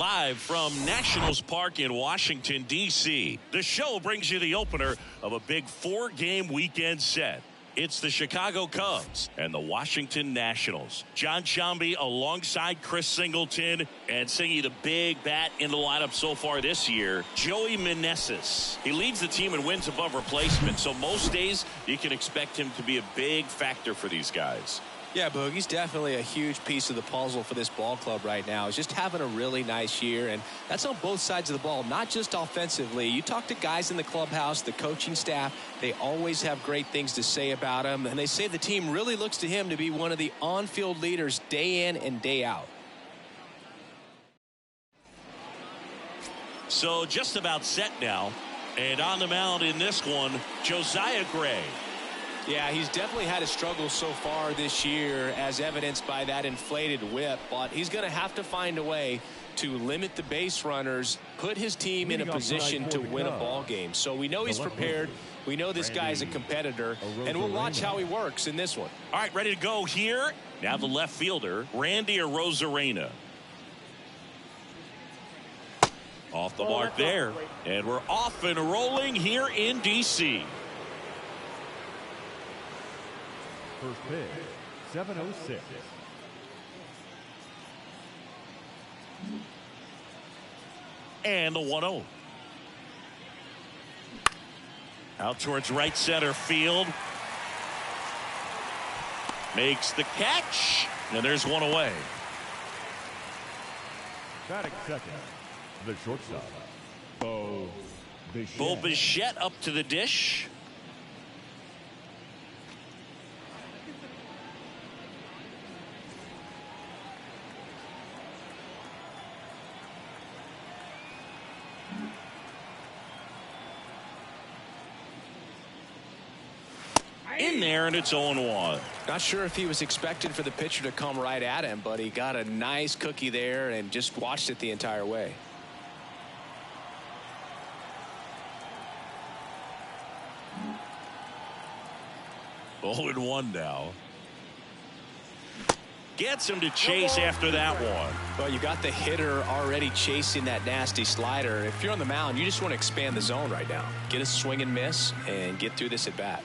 Live from Nationals Park in Washington, D.C., the show brings you the opener of a big 4-game weekend set. It's the Chicago Cubs and the Washington Nationals. John Sciambi alongside Chris Singleton, and singing the big bat in the lineup so far this year, Joey Meneses. He leads the team in wins above replacement, so most days you can expect him to be a big factor for these guys. Yeah, Boog, he's definitely a huge piece of the puzzle for this ball club right now. He's just having a really nice year, and that's on both sides of the ball, not just offensively. You talk to guys in the clubhouse, the coaching staff, they always have great things to say about him, and they say the team really looks to him to be one of the on-field leaders day in and day out. So just about set now, and on the mound in this one, Josiah Gray. Yeah, he's definitely had his struggles so far this year, as evidenced by that inflated whip, but he's going to have to find a way to limit the base runners, put his team in a position to win a ball game. So we know he's prepared. We know this guy's a competitor, and we'll watch how he works in this one. All right, ready to go here. Now the left fielder, Randy Arozarena. Off the mark there, and we're off and rolling here in D.C. First pitch, 7:06. And the 1-0. Out towards right center field. Makes the catch. And there's one away. Batting second, the shortstop, Bo Bichette. Bo Bichette up to the dish. In there, and it's 0-1. Not sure if he was expecting for the pitcher to come right at him, but he got a nice cookie there and just watched it the entire way. Oh, and 1 now. Gets him to chase after that one. Well, you got the hitter already chasing that nasty slider. If you're on the mound, you just want to expand the zone right now. Get a swing and miss and get through this at bat.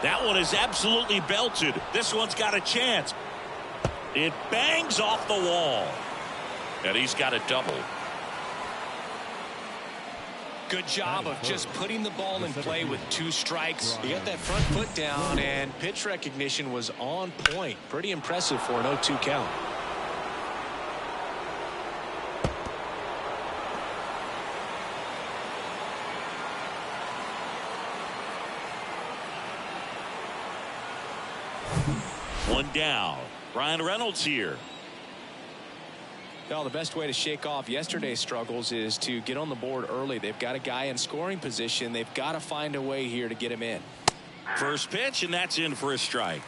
That one is absolutely belted. This one's got a chance. It bangs off the wall. And he's got a double. Good job of just putting the ball in play with 2 strikes. He got that front foot down, and pitch recognition was on point. Pretty impressive for an 0-2 count. One down. Ryan Reynolds here. Well, the best way to shake off yesterday's struggles is to get on the board early. They've got a guy in scoring position. They've got to find a way here to get him in. First pitch, and that's in for a strike.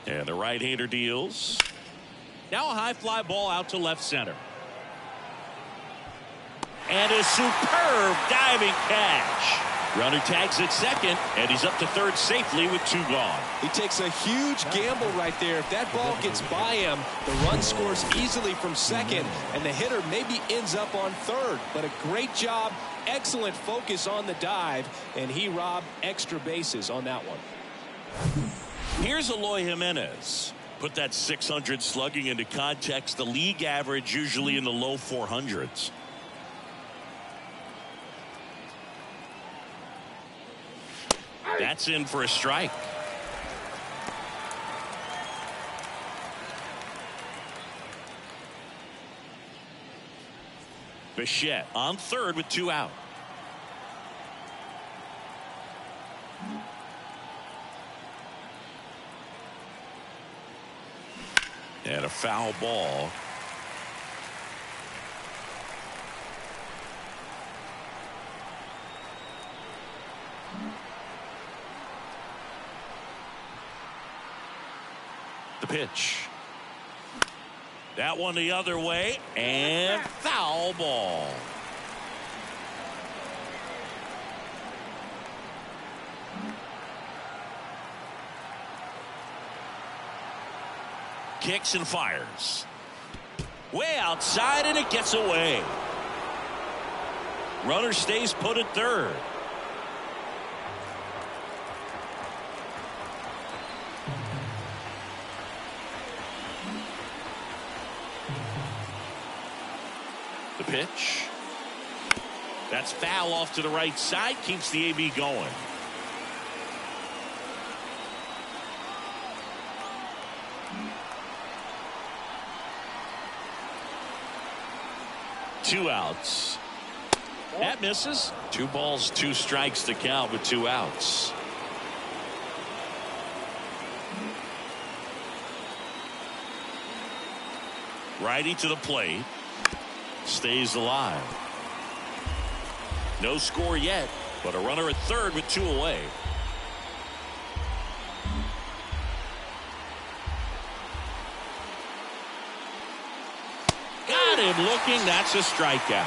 And the right-hander deals. Now a high fly ball out to left center. And a superb diving catch. Runner tags at second, and he's up to third safely with 2 gone. He takes a huge gamble right there. If that ball gets by him, the run scores easily from second, and the hitter maybe ends up on third. But a great job, excellent focus on the dive, and he robbed extra bases on that one. Here's Eloy Jimenez. Put that 600 slugging into context. The league average usually in the low 400s. That's in for a strike. Bichette on third with 2 out. And a foul ball. The pitch. That one the other way, and foul ball. Kicks and fires. Way outside, and it gets away. Runner stays put at third. The pitch. That's foul off to the right side. Keeps the AB going. Two outs. That misses. 2 balls, 2 strikes to count with 2 outs. Righty to the plate. Stays alive. No score yet, but a runner at third with 2 away. Got him looking. That's a strikeout.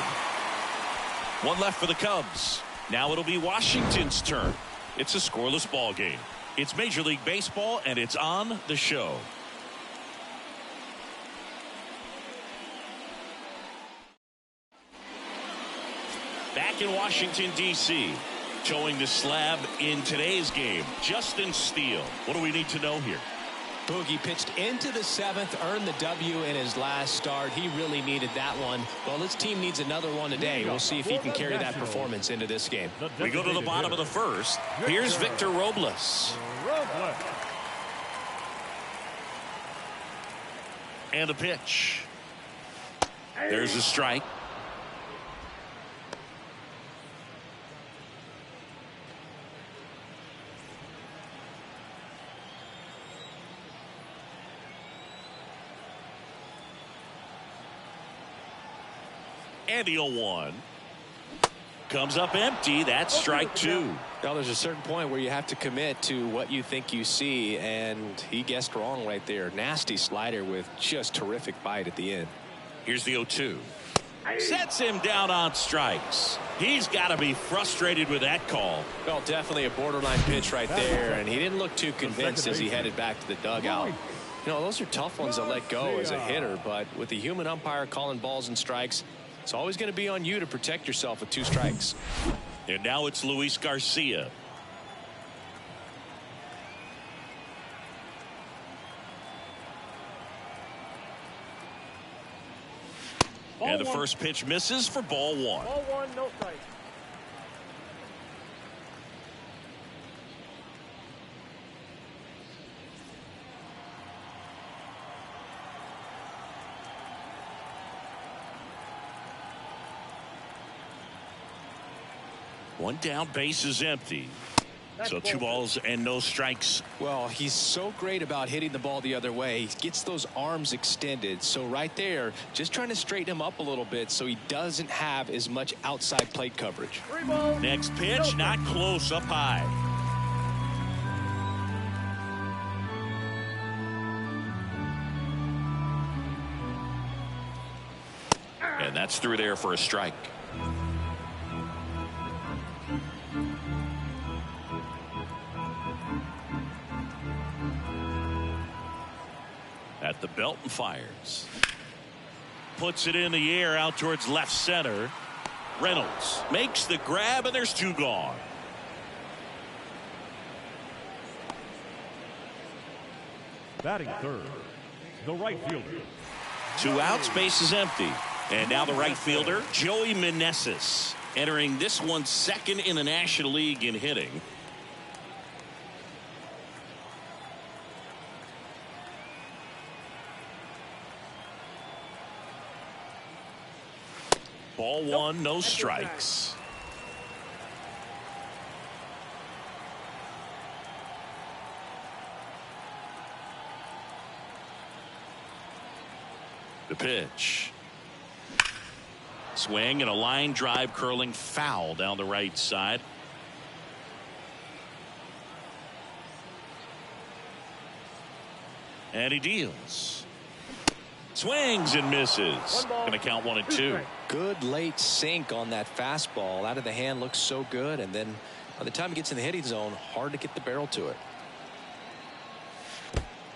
1 left for the Cubs. Now it'll be Washington's turn. It's a scoreless ball game. It's Major League Baseball, and it's on the show. Back in Washington, D.C., towing the slab in today's game, Justin Steele. What do we need to know here? Boogie pitched into the 7th, earned the W in his last start. He really needed that one. Well, this team needs another one today. We'll see if he can carry that performance into this game. We go to the bottom of the first. Here's Victor Robles. And a pitch. There's a strike. And the 0-1 comes up empty. That's strike 2. Well, there's a certain point where you have to commit to what you think you see, and he guessed wrong right there. Nasty slider with just terrific bite at the end. Here's the 0-2. Sets him down on strikes. He's got to be frustrated with that call. Well, definitely a borderline pitch right there, and he didn't look too convinced as he headed back to the dugout. You know, those are tough ones to let go as a hitter, but with the human umpire calling balls and strikes, it's always going to be on you to protect yourself with 2 strikes. And now it's Luis Garcia. And the first pitch misses for ball 1. Ball 1, no strike. One down, base is empty. So 2 balls and no strikes. Well, he's so great about hitting the ball the other way. He gets those arms extended. So right there, just trying to straighten him up a little bit so he doesn't have as much outside plate coverage. Next pitch, not close, up high. And that's through there for a strike. At the belt and fires. Puts it in the air out towards left center. Reynolds makes the grab, and there's 2 gone. Batting third, the right fielder. 2 outs, base is empty. And now the right fielder, Joey Meneses, entering this one second in the National League in hitting. Ball 1, no strikes. The pitch. Swing and a line drive curling foul down the right side. And he deals. Swings and misses. Going to count 1-2. Good late sink on that fastball. Out of the hand looks so good, and then by the time he gets in the hitting zone, hard to get the barrel to it.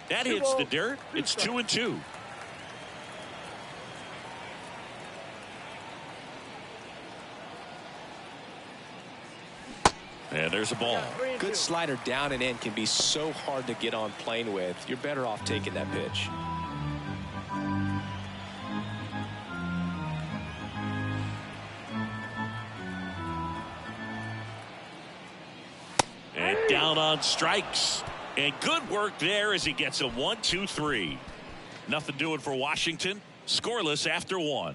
That hits the dirt. It's 2-2. And there's a ball. Good slider down and in can be so hard to get on plane with. You're better off taking that pitch. And down on strikes. And good work there as he gets a 1-2-3. Nothing doing for Washington. Scoreless after 1.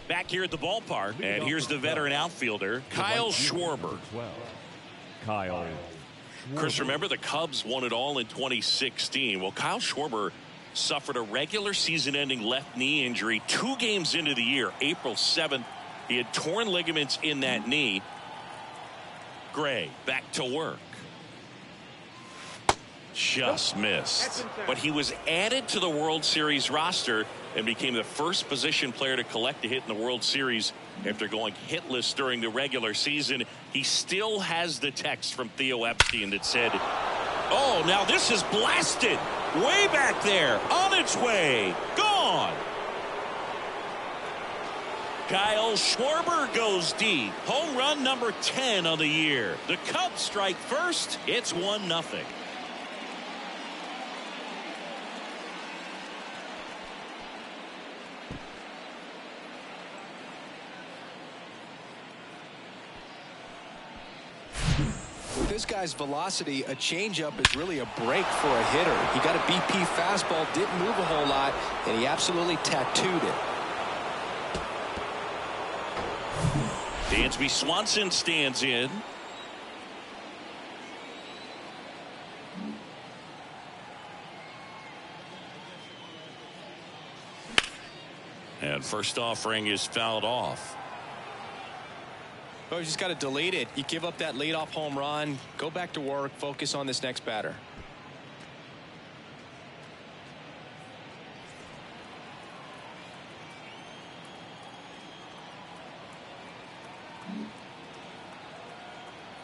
Back here at the ballpark, and here's the veteran outfielder, Kyle Schwarber. Kyle. Chris, remember the Cubs won it all in 2016. Well, Kyle Schwarber suffered a regular season-ending left knee injury 2 games into the year, April 7th. He had torn ligaments in that knee. Gray back to work. Just missed. But he was added to the World Series roster and became the first position player to collect a hit in the World Series after going hitless during the regular season. He still has the text from Theo Epstein that said, "Oh, now this is blasted. Way back there. On its way. Gone." Kyle Schwarber goes deep. Home run number 10 on the year. The Cubs strike first. It's 1-0. With this guy's velocity, a changeup is really a break for a hitter. He got a BP fastball, didn't move a whole lot, and he absolutely tattooed it. Dansby Swanson stands in. And first offering is fouled off. Oh, you just got to delete it. You give up that leadoff home run, go back to work, focus on this next batter.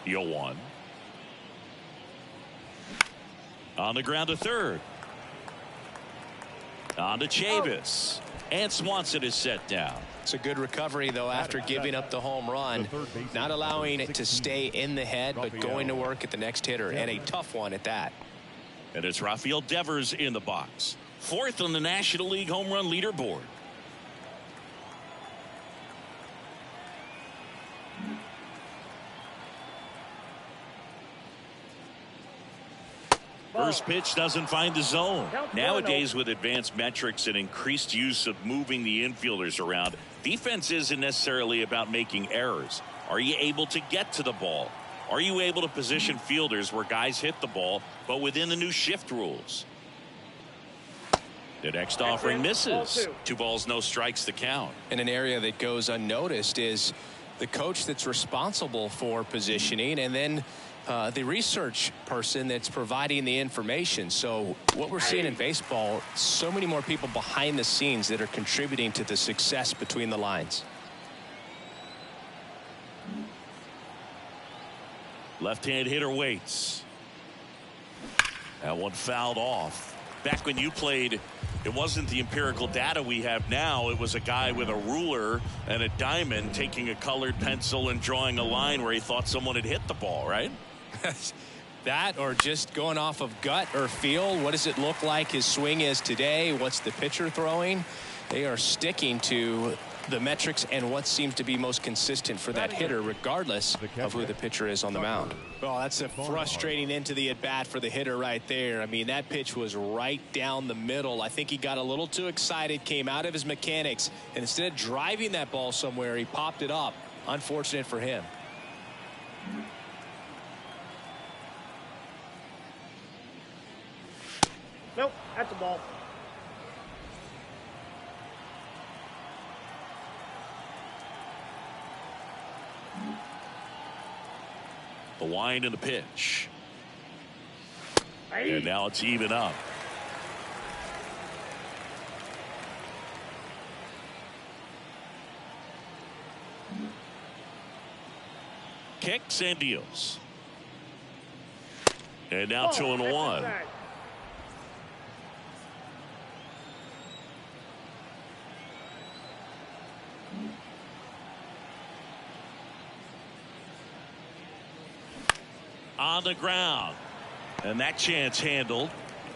The 0-1. On the ground to third. On to Chavis. And Swanson is set down. It's a good recovery, though, after giving up the home run. Not allowing it to stay in the head, but going to work at the next hitter, and a tough one at that. And it's Rafael Devers in the box. 4th on the National League home run leaderboard. First pitch doesn't find the zone. Nowadays, with advanced metrics and increased use of moving the infielders around, defense isn't necessarily about making errors. Are you able to get to the ball? Are you able to position fielders where guys hit the ball, but within the new shift rules? The next offering misses. 2 balls, no strikes, the count. In an area that goes unnoticed is the coach that's responsible for positioning, and then the research person that's providing the information. So what we're seeing in baseball, so many more people behind the scenes that are contributing to the success between the lines. Left-hand hitter waits. That one fouled off. Back when you played, it wasn't the empirical data we have now. It was a guy with a ruler and a diamond taking a colored pencil and drawing a line where he thought someone had hit the ball, right? That, or just going off of gut or feel. What does it look like his swing is today? What's the pitcher throwing? They are sticking to the metrics and what seems to be most consistent for that hitter, regardless of who the pitcher is on the mound. Well, that's a frustrating end to the at-bat for the hitter right there. I mean, that pitch was right down the middle. I think he got a little too excited, came out of his mechanics, and instead of driving that ball somewhere, he popped it up. Unfortunate for him. Nope, that's a ball. The wind and the pitch. Hey. And now it's even up. Kicks and deals. And now 2-1. On the ground. And that chance handled.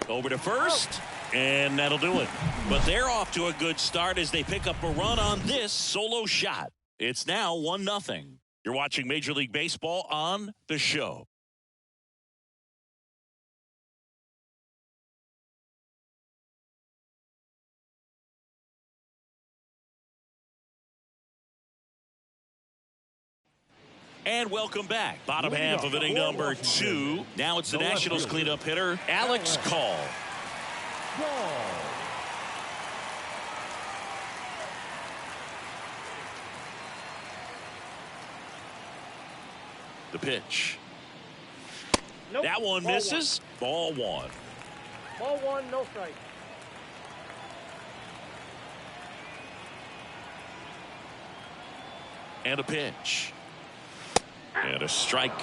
Over to first. And that'll do it. But they're off to a good start as they pick up a run on this solo shot. It's now 1-0. You're watching Major League Baseball on The Show. And welcome back. Bottom half of inning number 2. Now it's the Nationals cleanup hitter, Alex Call. The pitch. Nope. That one misses. Ball 1. Ball 1, no strike. And a pitch. And a strike.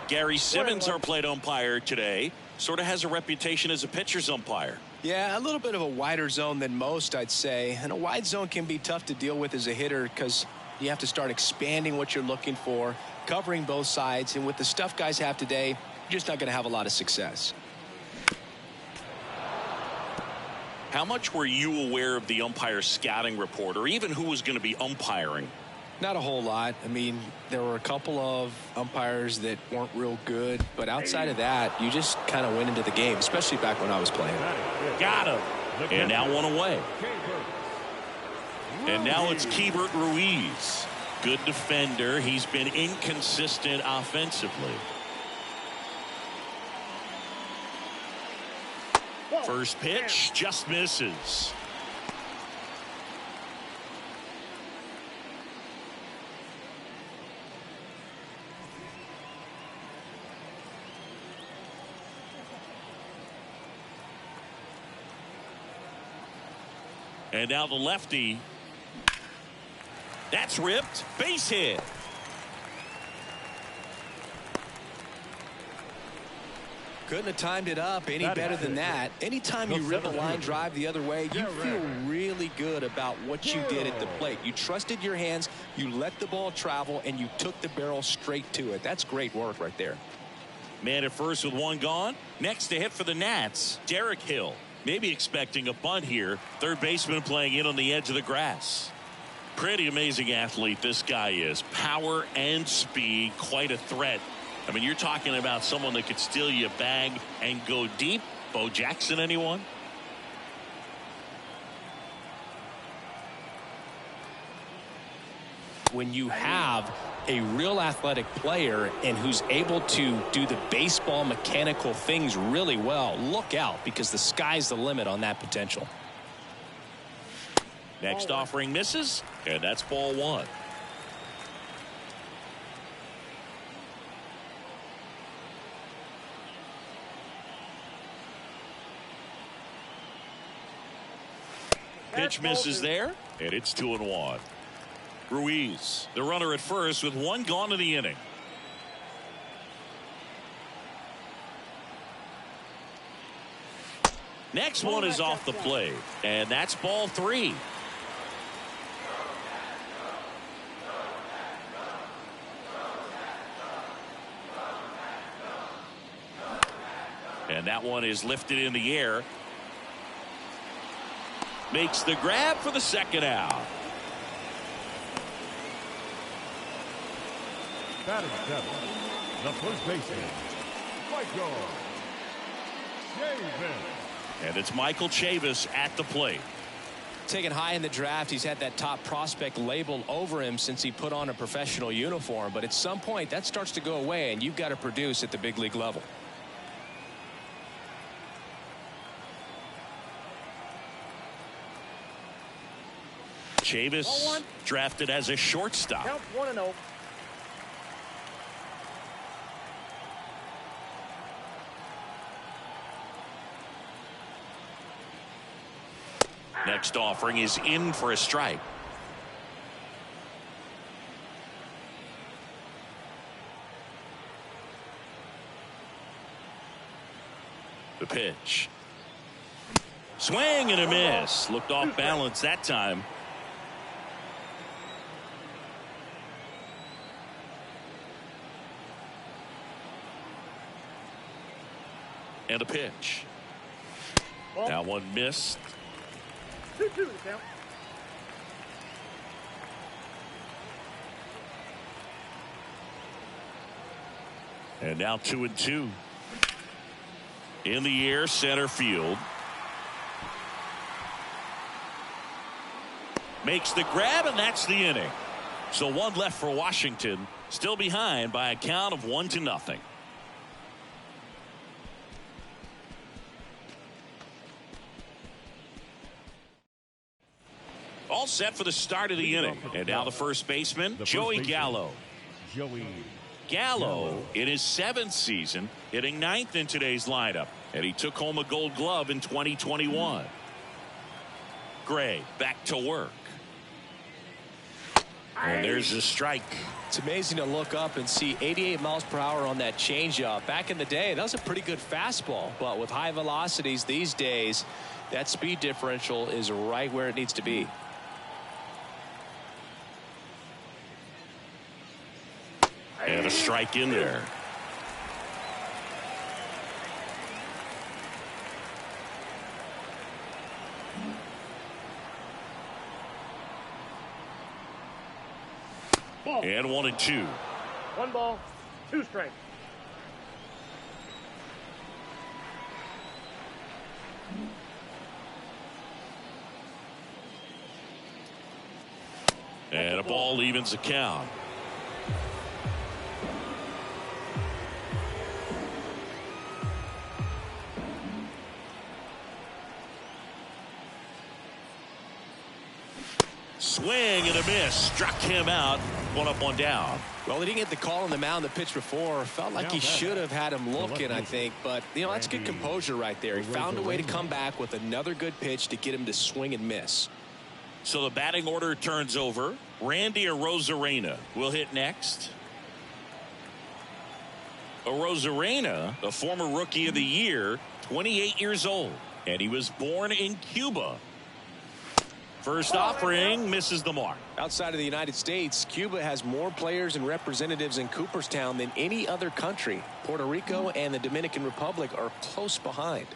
Gary Simmons, our plate umpire today, sort of has a reputation as a pitcher's umpire. Yeah, a little bit of a wider zone than most, I'd say. And a wide zone can be tough to deal with as a hitter because you have to start expanding what you're looking for, covering both sides. And with the stuff guys have today, you're just not going to have a lot of success. How much were you aware of the umpire's scouting report, or even who was going to be umpiring? Not a whole lot. I mean, there were a couple of umpires that weren't real good, but outside of that, you just kind of went into the game, especially back when I was playing. Got him. And now one away. And now it's Keibert Ruiz. Good defender. He's been inconsistent offensively. First pitch just misses. And now the lefty. That's ripped. Base hit. Couldn't have timed it up any better than that. Anytime you rip a line drive the other way, you feel really good about what you did at the plate. You trusted your hands, you let the ball travel, and you took the barrel straight to it. That's great work right there. Man at first with one gone. Next to hit for the Nats, Derek Hill. Maybe expecting a bunt here. Third baseman playing in on the edge of the grass. Pretty amazing athlete this guy is. Power and speed, quite a threat. I mean, you're talking about someone that could steal you a bag and go deep. Bo Jackson, anyone? When you have a real athletic player and who's able to do the baseball mechanical things really well, look out, because the sky's the limit on that potential. Next offering misses, and that's ball 1. Pitch misses there, and it's 2-1. Ruiz, the runner at first with one gone in the inning. Next one is off the plate, and that's ball 3. And that one is lifted in the air. Makes the grab for the second out. Batting seven, the first baseman, Michael Chavis. And it's Michael Chavis at the plate. Taken high in the draft, he's had that top prospect labeled over him since he put on a professional uniform. But at some point, that starts to go away, and you've got to produce at the big league level. Chavis drafted as a shortstop. Count 1-0. Next offering is in for a strike. The pitch. Swing and a miss. Looked off balance that time. And a pitch. Ball. Now one missed. 2-2 the count. And now 2-2. In the air, center field. Makes the grab, and that's the inning. So one left for Washington, still behind by a count of 1-0. All set for the start of the inning. And now the first baseman, Joey Gallo. Gallo, in his 7th season, hitting 9th in today's lineup, and he took home a Gold Glove in 2021. Gray back to work. And there's a strike. It's amazing to look up and see 88 miles per hour on that changeup. Back in the day, that was a pretty good fastball, but with high velocities these days, that speed differential is right where it needs to be. And a strike in there. Ball. And 1-2. 1 ball, 2 strikes. And a ball evens the count. Swing and a miss. Struck him out. 1 up, 1 down. Well, he didn't get the call on the mound the pitch before. Felt like he should have had him looking, I think. But, you know, that's good composure right there. He found a way to come back with another good pitch to get him to swing and miss. So the batting order turns over. Randy Arozarena will hit next. Arozarena, a former Rookie of the Year, 28 years old. And he was born in Cuba. First offering misses the mark. Outside of the United States, Cuba has more players and representatives in Cooperstown than any other country. Puerto Rico and the Dominican Republic are close behind.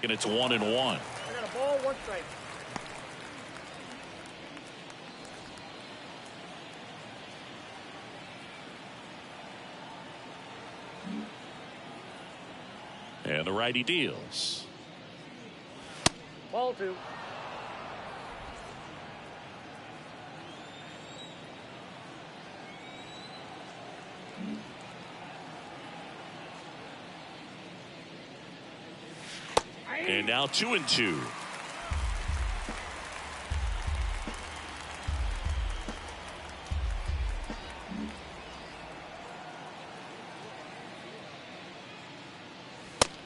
And it's 1-1. I got a ball, 1 strike. And the righty deals. Ball 2. And now 2-2.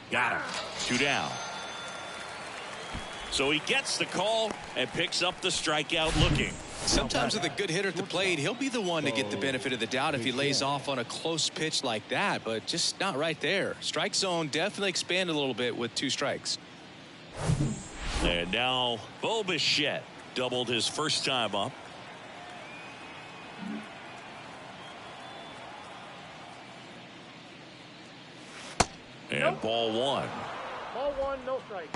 Got him. 2 down. So he gets the call and picks up the strikeout looking. Sometimes with a good hitter at the plate, he'll be the one to get the benefit of the doubt if he lays off on a close pitch like that, but just not right there. Strike zone definitely expanded a little bit with 2 strikes. And now Bo Bichette doubled his first time up. And ball 1. Ball 1, no strike.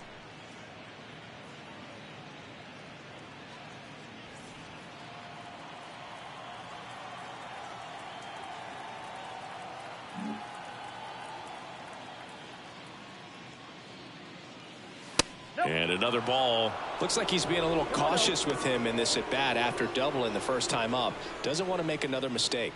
And another ball. Looks like he's being a little cautious with him in this at bat after doubling the first time up. Doesn't want to make another mistake.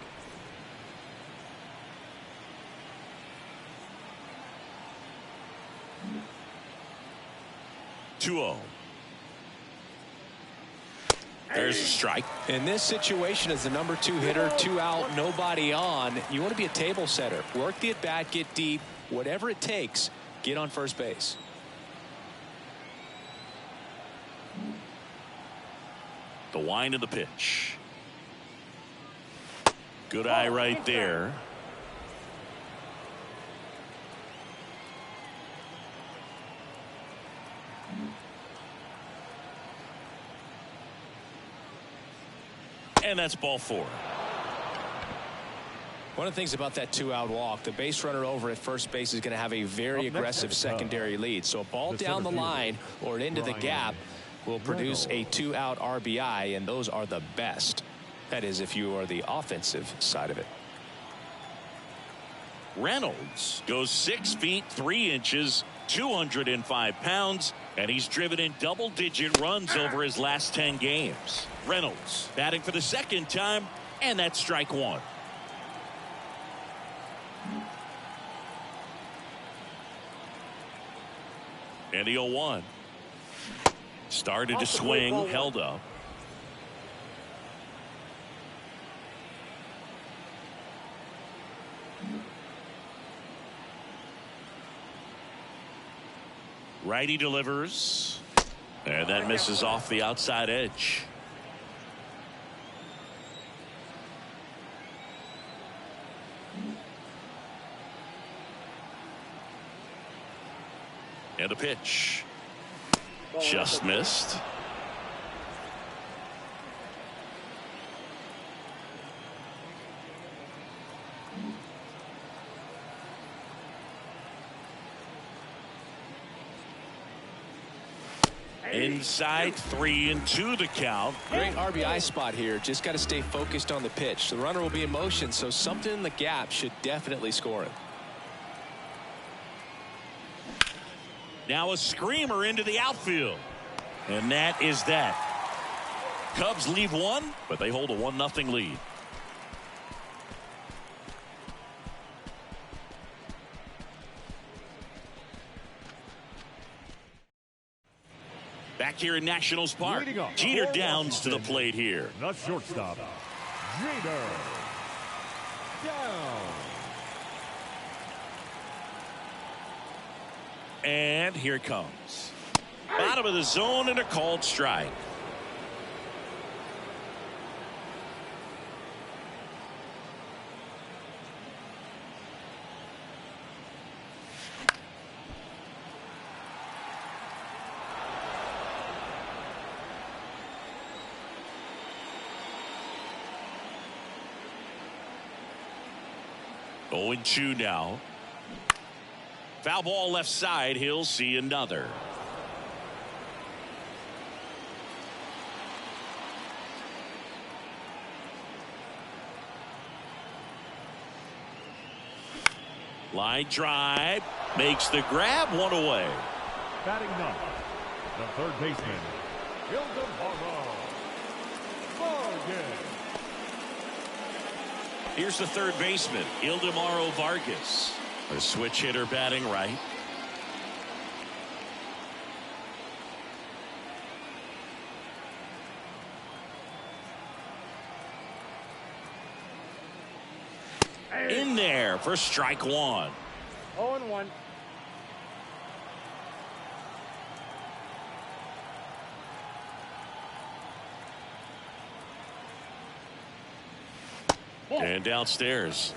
There's a strike. In this situation, as the number 2 hitter, 2 out, nobody on, you want to be a table setter. Work the at-bat, get deep, whatever it takes, get on first base. The wind of the pitch. Good eye right there. And that's ball 4. One of the things about that 2-out walk, the base runner over at first base is going to have a very aggressive secondary lead. So a ball down the line or into the gap will produce a 2-out RBI, and those are the best. That is, if you are the offensive side of it. Reynolds goes 6 feet 3 inches, 205 pounds, and he's driven in double-digit runs over his last 10 games. Reynolds batting for the second time, and that's strike 1. And the 0-1. Started to swing, held up. Righty delivers, and that misses off the outside edge. And a pitch. Just missed. Inside 3-2 the count. Great RBI spot here. Just got to stay focused on the pitch. The runner will be in motion, so something in the gap should definitely score him. Now a screamer into the outfield. And that is that. Cubs leave one, but they hold a 1-0 lead. Back here in Nationals Park, Jeter Downs to the plate here. The shortstop, Jeter Downs. And here it comes. Bottom of the zone and a called strike. Going 2 now. Foul ball left side. He'll see another. Line drive. Makes the grab. 1 away. Batting ninth, the third baseman, Ildemaro. Here's the third baseman, Ildemaro Vargas. A switch hitter batting right. In there for strike 1. 0-1. And downstairs.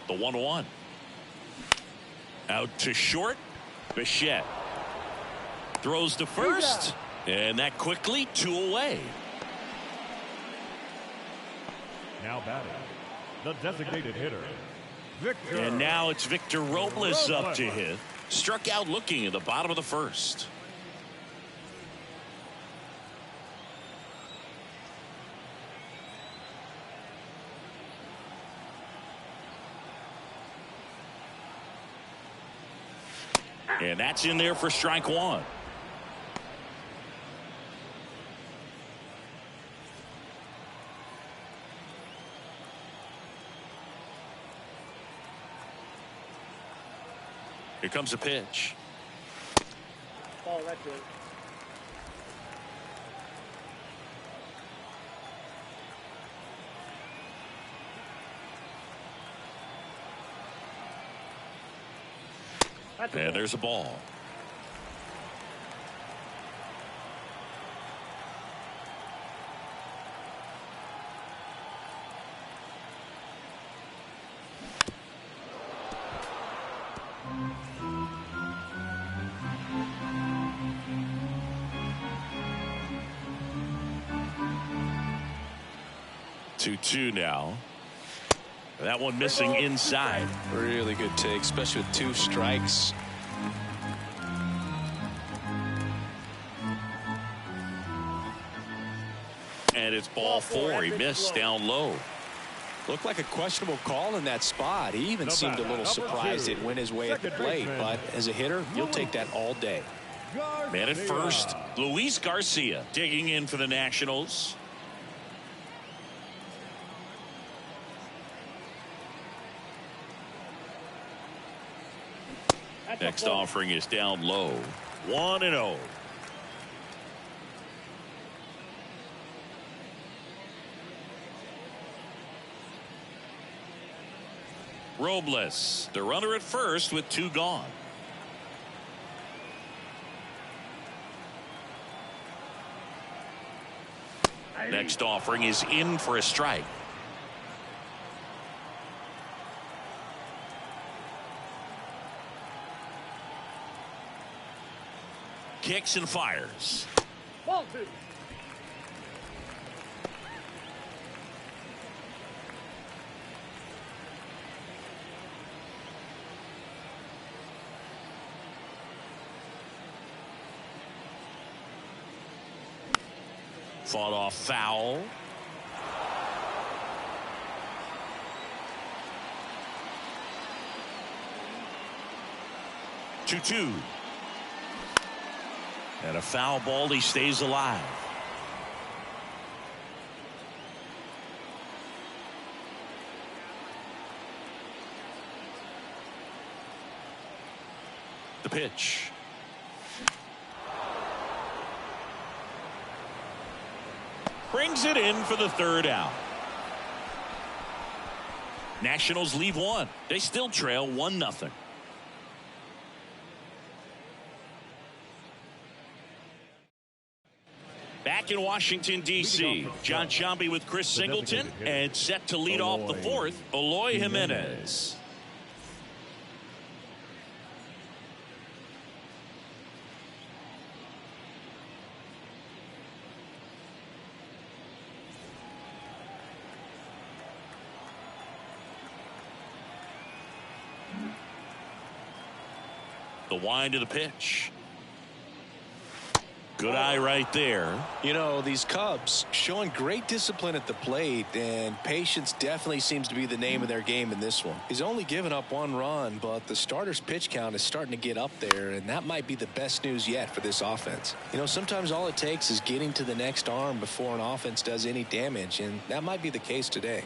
The 1-1. Out to short. Bichette throws to first, and that quickly 2 away. Now batting, the designated hitter, Victor. And now it's Victor Robles up to hit. Struck out looking at the bottom of the first. And that's in there for strike 1. Here comes a pitch. Ball, that's it. That's And there's a ball. Two now. That one missing inside. Really good take, especially with 2 strikes. And it's ball 4. He missed down low. Looked like a questionable call in that spot. He even seemed a little surprised it went his way at the plate. But as a hitter, you'll take that all day. Man at first, Luis Garcia digging in for the Nationals. Next offering is down low. 1-0. Robles, the runner at first with 2 gone. Next offering is in for a strike. Kicks and fires. Ball 2. Fought off foul. Two. And a foul ball. He stays alive. The pitch. Brings it in for the 3rd out. Nationals leave 1. They still trail 1-0. Back in Washington, D.C., John Sciambi with Chris Singleton, and set to lead off the 4th, Eloy Jimenez. The wind of the pitch. Good eye right there. You know, these Cubs showing great discipline at the plate, and patience definitely seems to be the name of their game in this one. He's only given up 1 run, but the starter's pitch count is starting to get up there, and that might be the best news yet for this offense. You know, sometimes all it takes is getting to the next arm before an offense does any damage, and that might be the case today.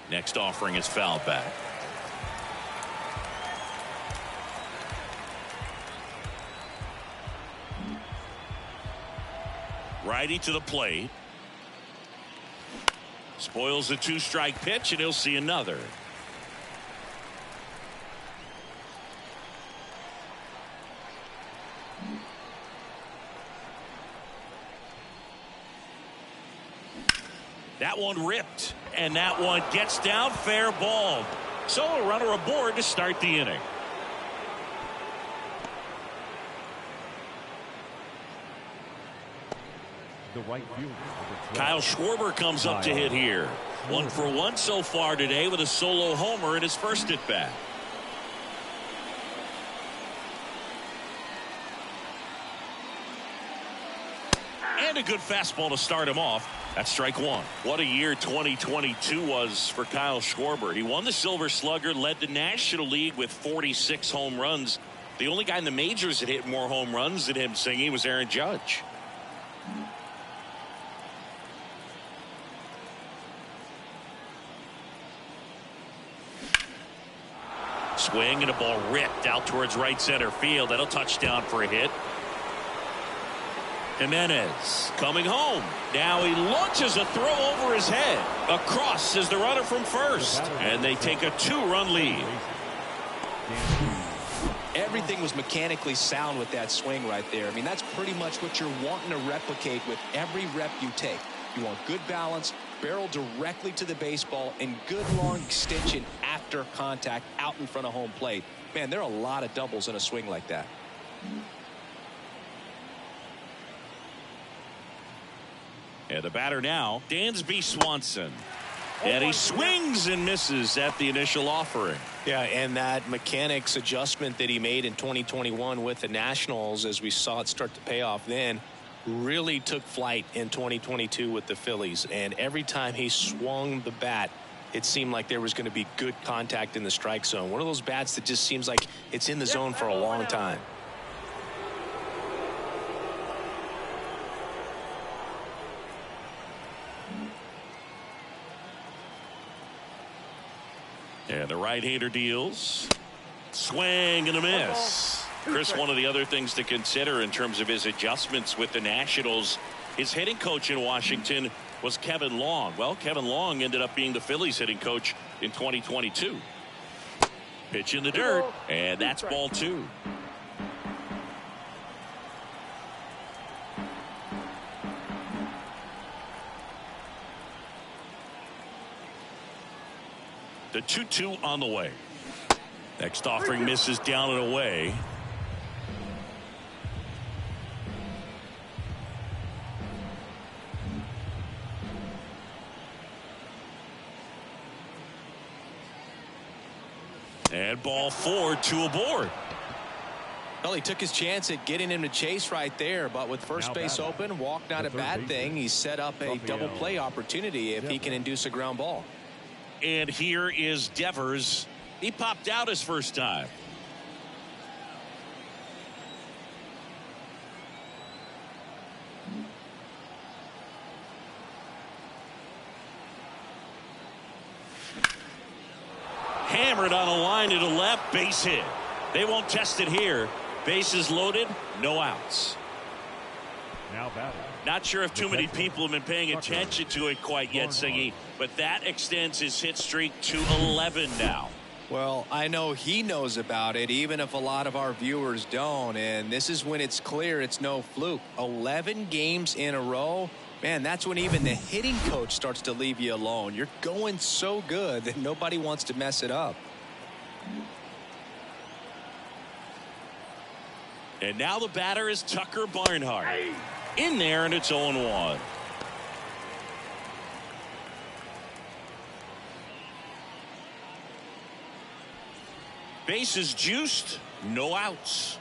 Next offering is fouled back. Righty to the plate. Spoils the 2-strike pitch, and he'll see another. That one ripped, and that one gets down, fair ball. So a runner aboard to start the inning. The right fielder. Kyle Schwarber comes up to hit here. 1 for 1 so far today with a solo homer in his first at bat. And a good fastball to start him off. That's strike 1. What a year 2022 was for Kyle Schwarber. He won the Silver Slugger, led the National League with 46 home runs. The only guy in the majors that hit more home runs than him, Singy, was Aaron Judge. Swing and a ball ripped out towards right center field. That'll touchdown for a hit. Jimenez coming home. Now he launches a throw over his head. Across is the runner from first. And they take a 2-run lead. Everything was mechanically sound with that swing right there. I mean, that's pretty much what you're wanting to replicate with every rep you take. You want good balance, barrel directly to the baseball, and good long extension after contact out in front of home plate. Man, there are a lot of doubles in a swing like that. And the batter now, Dansby Swanson. And he swings and misses at the initial offering. Yeah, and that mechanics adjustment that he made in 2021 with the Nationals, as we saw it start to pay off then, really took flight in 2022 with the Phillies. And every time he swung the bat, it seemed like there was going to be good contact in the strike zone. One of those bats that just seems like it's in the zone for a long time. And the right-hander deals. Swing and a miss. Chris, one of the other things to consider in terms of his adjustments with the Nationals, his hitting coach in Washington was Kevin Long. Well, Kevin Long ended up being the Phillies hitting coach in 2022. Pitch in the dirt, and that's ball 2. The 2-2 on the way. Next offering misses down and away. And ball 4, 2 aboard. Well, he took his chance at getting him to chase right there, but with first base open, walk not a bad thing. He set up a double play opportunity if he can induce a ground ball. And here is Devers. He popped out his first time. Hammered on a line to the left, base hit. They won't test it here. Bases loaded, no outs. Now batting. Not sure if too many people have been paying attention to it quite yet, Siggy, but that extends his hit streak to 11 now. Well, I know he knows about it, even if a lot of our viewers don't. And this is when it's clear it's no fluke. 11 games in a row. Man, that's when even the hitting coach starts to leave you alone. You're going so good that nobody wants to mess it up. And now the batter is Tucker Barnhart. In there, and it's 0-1. Bases juiced, no outs.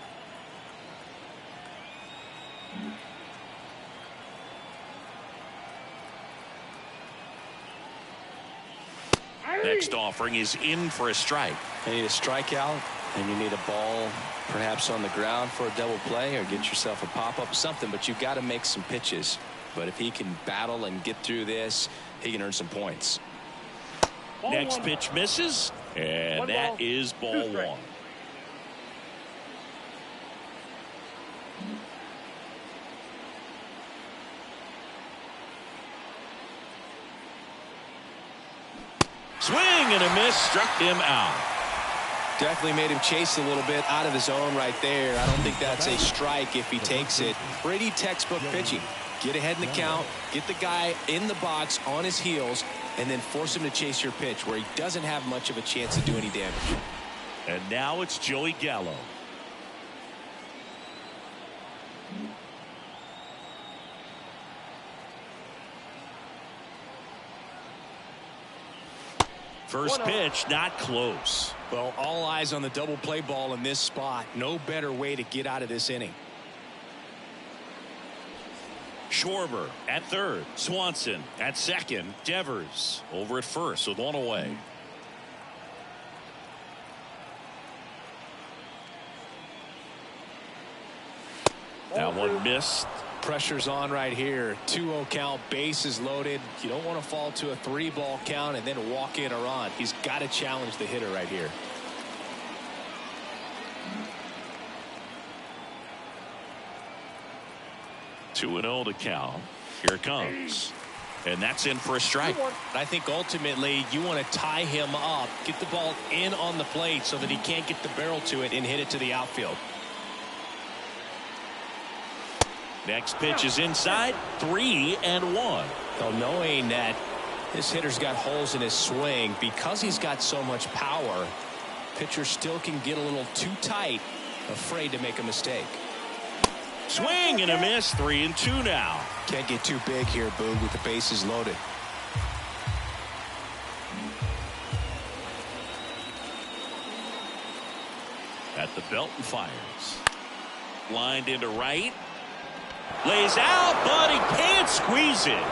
Next offering is in for a strike. You need a strikeout, and you need a ball perhaps on the ground for a double play, or get yourself a pop-up, something, but you've got to make some pitches. But if he can battle and get through this, he can earn some points. Next pitch misses, and that is ball 1. Swing and a miss, struck him out. Definitely made him chase a little bit out of the zone right there. I don't think that's a strike if he takes it. Pretty textbook pitching. Get ahead in the count, get the guy in the box on his heels, and then force him to chase your pitch where he doesn't have much of a chance to do any damage. And now it's Joey Gallo. First pitch, not close. Well, all eyes on the double play ball in this spot. No better way to get out of this inning. Schwarber at third. Swanson at second. Devers over at first with one away. That one missed. Pressure's on right here. 2-0 count, bases loaded. You don't want to fall to a 3-ball count and then walk in or on. He's got to challenge the hitter right here. 2-0 to count. Here it comes. And that's in for a strike. I think ultimately you want to tie him up, get the ball in on the plate so that he can't get the barrel to it and hit it to the outfield. Next pitch is inside. 3-1. Well, knowing that this hitter's got holes in his swing, because he's got so much power, pitcher still can get a little too tight, afraid to make a mistake. Swing and a miss. 3-2 now. Can't get too big here, Boog, with the bases loaded. At the belt and fires. Lined into right. Lays out, but he can't squeeze it.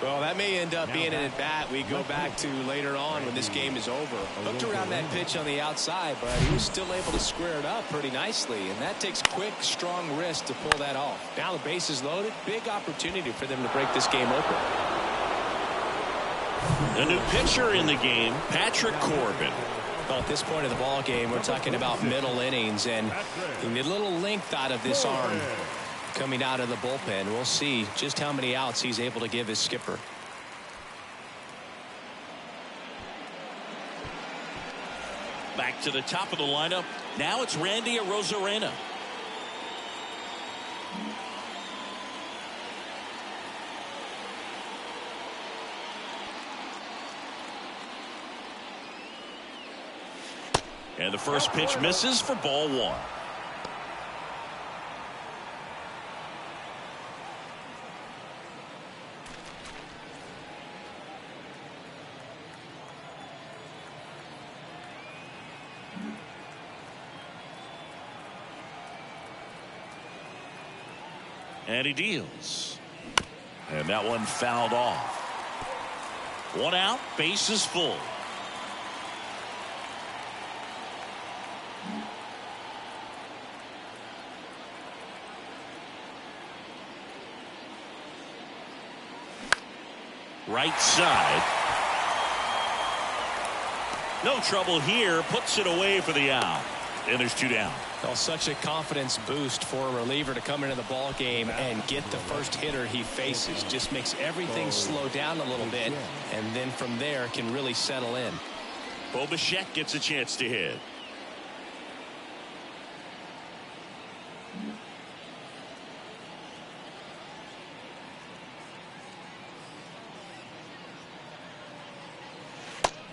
Well, that may end up being an at-bat we go back to later on when this game is over. Hooked around that pitch on the outside, but he was still able to square it up pretty nicely, and that takes quick, strong wrist to pull that off. Now the base is loaded. Big opportunity for them to break this game open. A new pitcher in the game, Patrick Corbin. Well, at this point of the ball game, we're talking about middle innings, and you need a little length out of this arm coming out of the bullpen. We'll see just how many outs he's able to give his skipper. Back to the top of the lineup. Now it's Randy Arozarena. And the first pitch misses for ball one. And he deals. And that one fouled off. One out, bases full. Right side. No trouble here. Puts it away for the out. And there's two down. Well, such a confidence boost for a reliever to come into the ball game and get the first hitter he faces. Just makes everything slow down a little bit, and then from there can really settle in. Bo Bichette gets a chance to hit.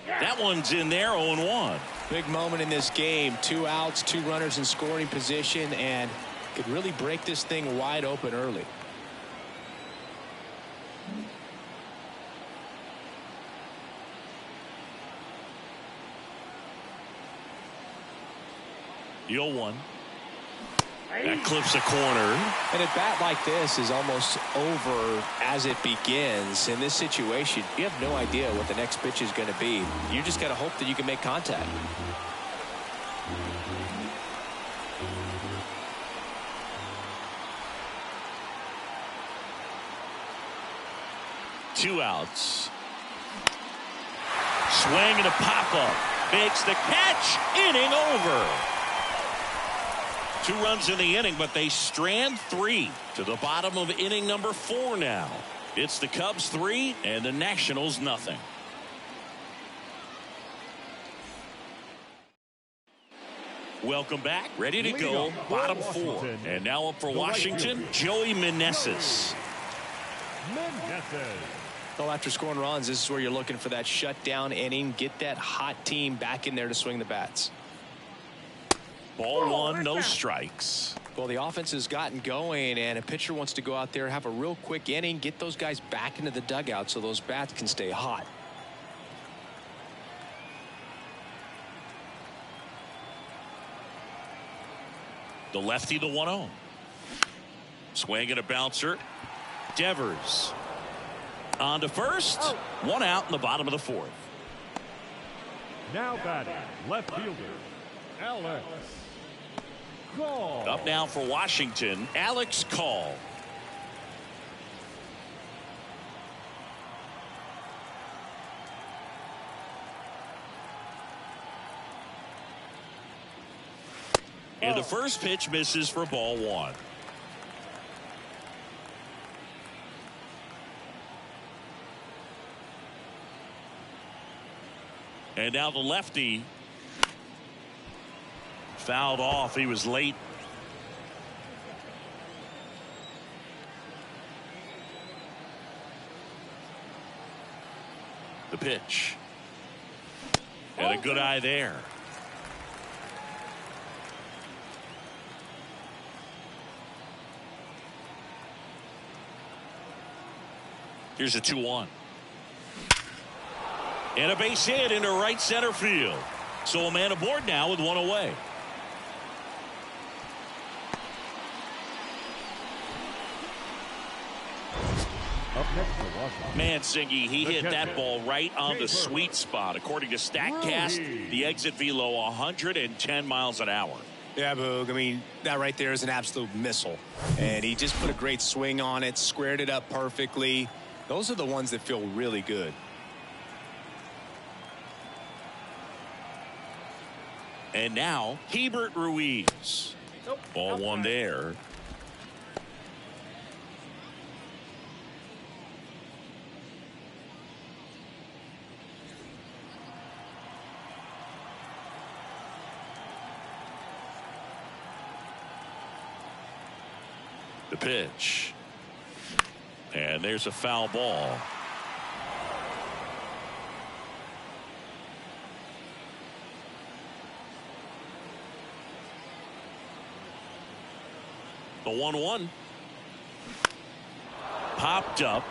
That one's in there, 0-1. Big moment in this game. 2 outs, 2 runners in scoring position, and could really break this thing wide open early. The 0-1. That clips a corner. And a bat like this is almost over as it begins. In this situation, you have no idea what the next pitch is going to be. You just got to hope that you can make contact. Two outs. Swing and a pop-up. Makes the catch. Inning over. 2 runs in the inning, but they strand 3 to the bottom of inning number 4 now. It's the Cubs 3 and the Nationals nothing. Welcome back. Ready to go. Bottom 4. And now up for Washington, Joey Meneses. Well, after scoring runs, this is where you're looking for that shutdown inning. Get that hot team back in there to swing the bats. Ball 1, no strikes. Well, the offense has gotten going, and a pitcher wants to go out there, have a real quick inning, get those guys back into the dugout so those bats can stay hot. The lefty, the 1-0. Swing and a bouncer. Devers on to first. 1 out in the bottom of the 4th. Now batting, left fielder, Alex Call. Up now for Washington, Alex Call. And the first pitch misses for ball one. And now the lefty fouled off. He was late. The pitch. And a good eye there. Here's a 2-1. And a base hit into right center field. So a man aboard now with one away. Up next for Washington. Mansingi, he hit that ball right on the sweet spot. According to StatCast, the exit velo 110 miles an hour. Yeah, Boog. I mean, that right there is an absolute missile. And he just put a great swing on it, squared it up perfectly. Those are the ones that feel really good. And now, Hebert Ruiz. Ball one there. The pitch. And there's a foul ball. The 1-1. Popped up.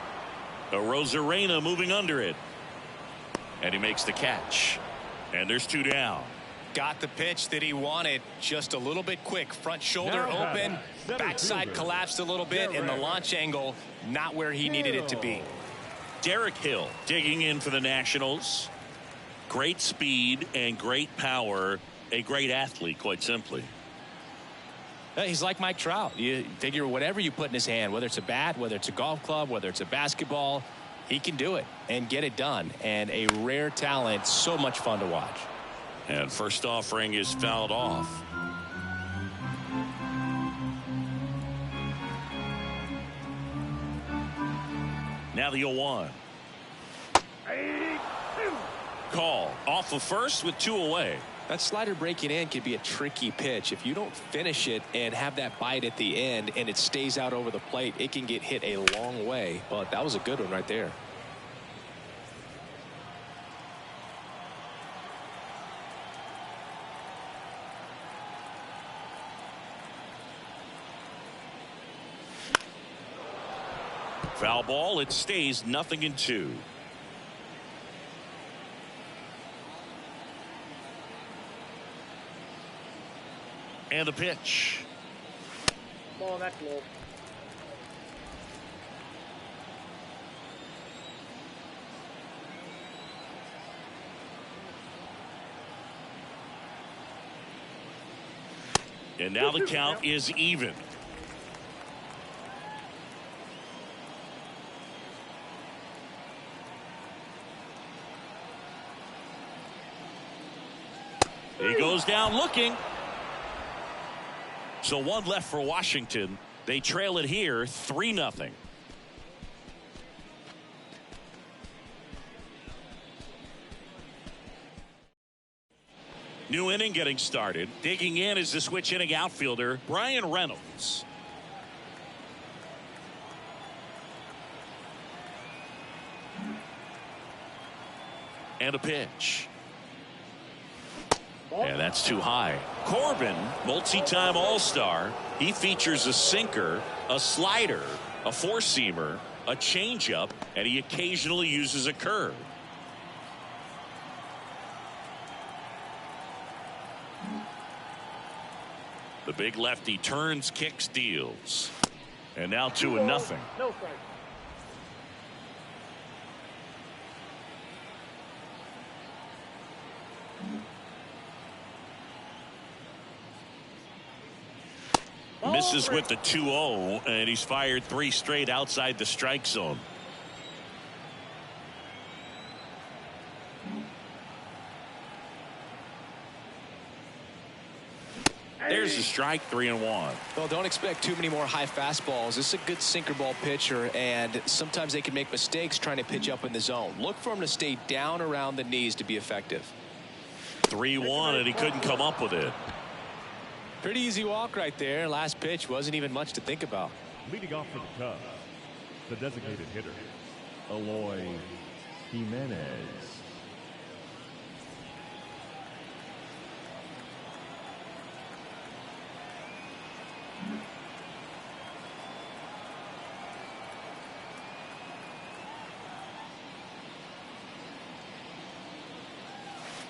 Rosarena moving under it. And he makes the catch. And there's two down. Got the pitch that he wanted, just a little bit quick. Front shoulder Now open, backside collapsed a little bit, and the launch angle not where he needed it to be. Derek Hill digging in for the Nationals. Great speed and great power. A great athlete, quite simply. He's like Mike Trout. You figure whatever you put in his hand, whether it's a bat, whether it's a golf club, whether it's a basketball, he can do it and get it done. And a rare talent, so much fun to watch. And first offering is fouled off. Now the 0-1. Call off of first with two away. That slider breaking in can be a tricky pitch. If you don't finish it and have that bite at the end and it stays out over the plate, it can get hit a long way. But that was a good one right there. Foul ball. It stays 0-2. And the pitch. Ball that's low. And now the count is even. He goes down looking. So one left for Washington. They trail it here 3-0. New inning getting started. Digging in is the switch inning outfielder Brian Reynolds. And a pitch. And that's too high. Corbin, multi-time All-Star. He features a sinker, a slider, a four-seamer, a changeup, and he occasionally uses a curve. The big lefty turns, kicks, deals. And now 2-0. No strike. Misses with the 2-0, and he's fired 3 straight outside the strike zone. There's a strike, 3-1. Well, don't expect too many more high fastballs. This is a good sinker ball pitcher, and sometimes they can make mistakes trying to pitch up in the zone. Look for him to stay down around the knees to be effective. 3-1, and he couldn't come up with it. Pretty easy walk right there. Last pitch wasn't even much to think about. Leading off for the Cubs, the designated hitter, Eloy Jimenez.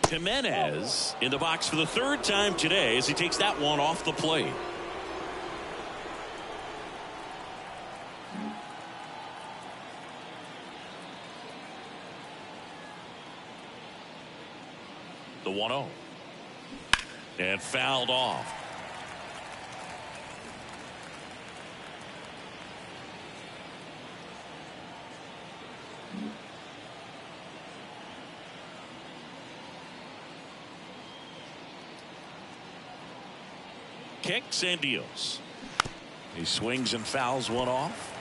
Jimenez in the box for the third time today as he takes that one off the plate. The 1-0. And fouled off. Kicks and deals. He swings and fouls one off.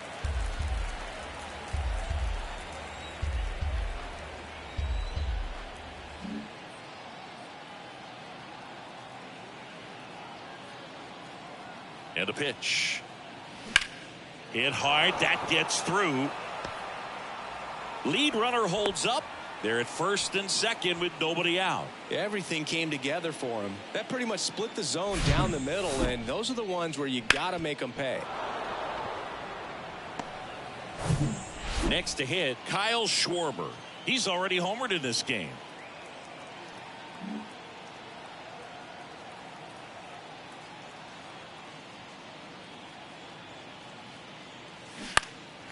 And a pitch. Hit hard. That gets through. Lead runner holds up. They're at first and second with nobody out. Everything came together for him. That pretty much split the zone down the middle, and those are the ones where you got to make them pay. Next to hit, Kyle Schwarber. He's already homered in this game.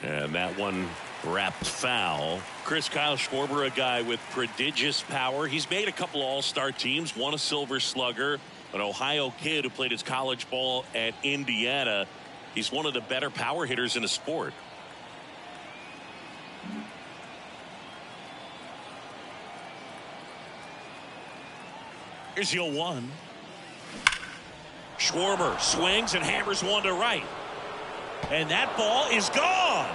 And that one wrapped foul. Kyle Schwarber, a guy with prodigious power. He's made a couple all-star teams, won a Silver Slugger, an Ohio kid who played his college ball at Indiana. He's one of the better power hitters in the sport. Here's the 0-1. Schwarber swings and hammers one to right. And that ball is gone.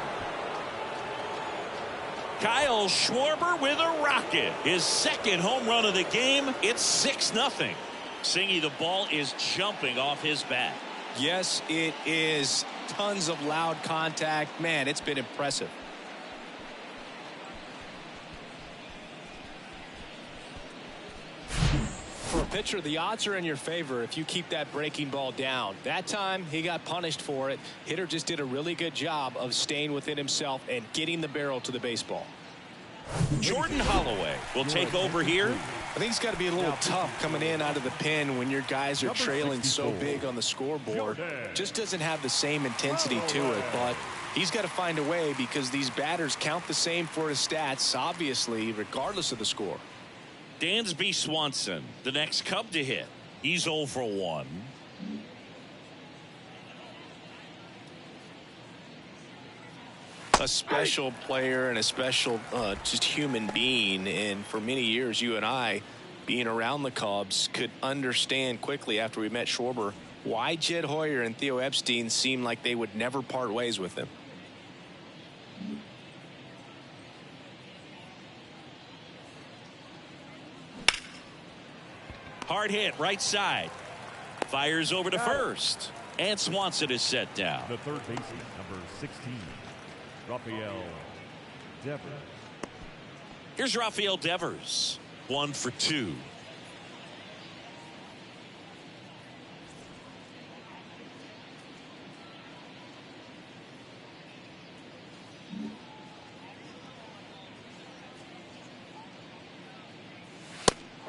Kyle Schwarber with a rocket. His second home run of the game. It's 6-0. Singy, the ball is jumping off his bat. Yes, it is. Tons of loud contact. Man, it's been impressive. For a pitcher, the odds are in your favor if you keep that breaking ball down. That time, he got punished for it. Hitter just did a really good job of staying within himself and getting the barrel to the baseball. Jordan Holloway will take over here. I think it's got to be a little tough coming in out of the pen when your guys are trailing so big on the scoreboard. Just doesn't have the same intensity to it, but he's got to find a way because these batters count the same for his stats, obviously, regardless of the score. Dansby Swanson, the next Cub to hit. He's 0 for 1. A special player and a special just human being, and for many years you and I, being around the Cubs, could understand quickly after we met Schwarber why Jed Hoyer and Theo Epstein seemed like they would never part ways with him. Hard hit right side. Fires over to first. And Swanson is set down. The third baseman, number 16, Rafael Devers. Here's Rafael Devers. 1 for 2.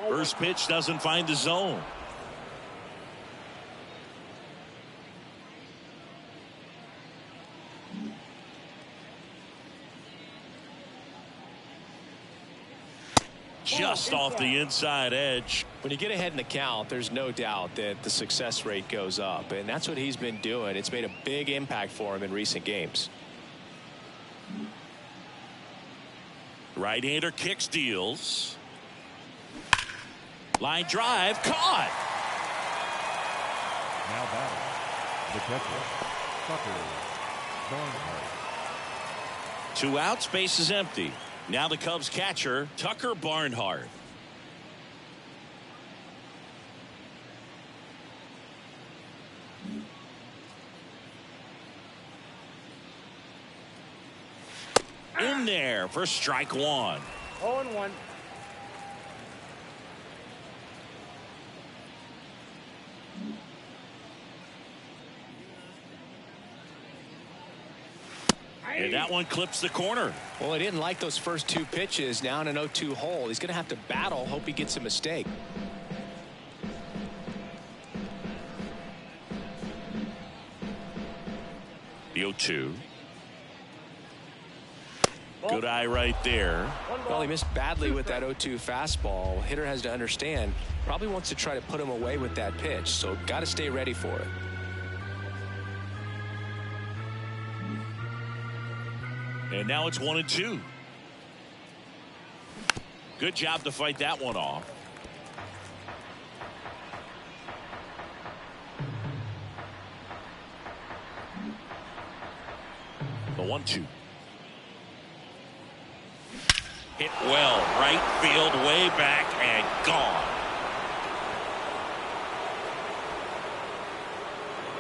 First pitch doesn't find the zone. Just off the inside edge. When you get ahead in the count, there's no doubt that the success rate goes up, and that's what he's been doing. It's made a big impact for him in recent games. Right-hander kicks, deals. Line drive, caught. Now batting, the catcher, Tucker Barnhart. 2 outs, base is empty. Now the Cubs catcher, Tucker Barnhart. In there for strike 1. 0-1. And that one clips the corner. Well, he didn't like those first 2 pitches. Now in an 0-2 hole. He's going to have to battle. Hope he gets a mistake. The 0-2. Good eye right there. Well, he missed badly with that 0-2 fastball. Hitter has to understand. Probably wants to try to put him away with that pitch. So got to stay ready for it. And now it's 1-2. Good job to fight that one off. The 1-2. Hit well, right field, way back, and gone.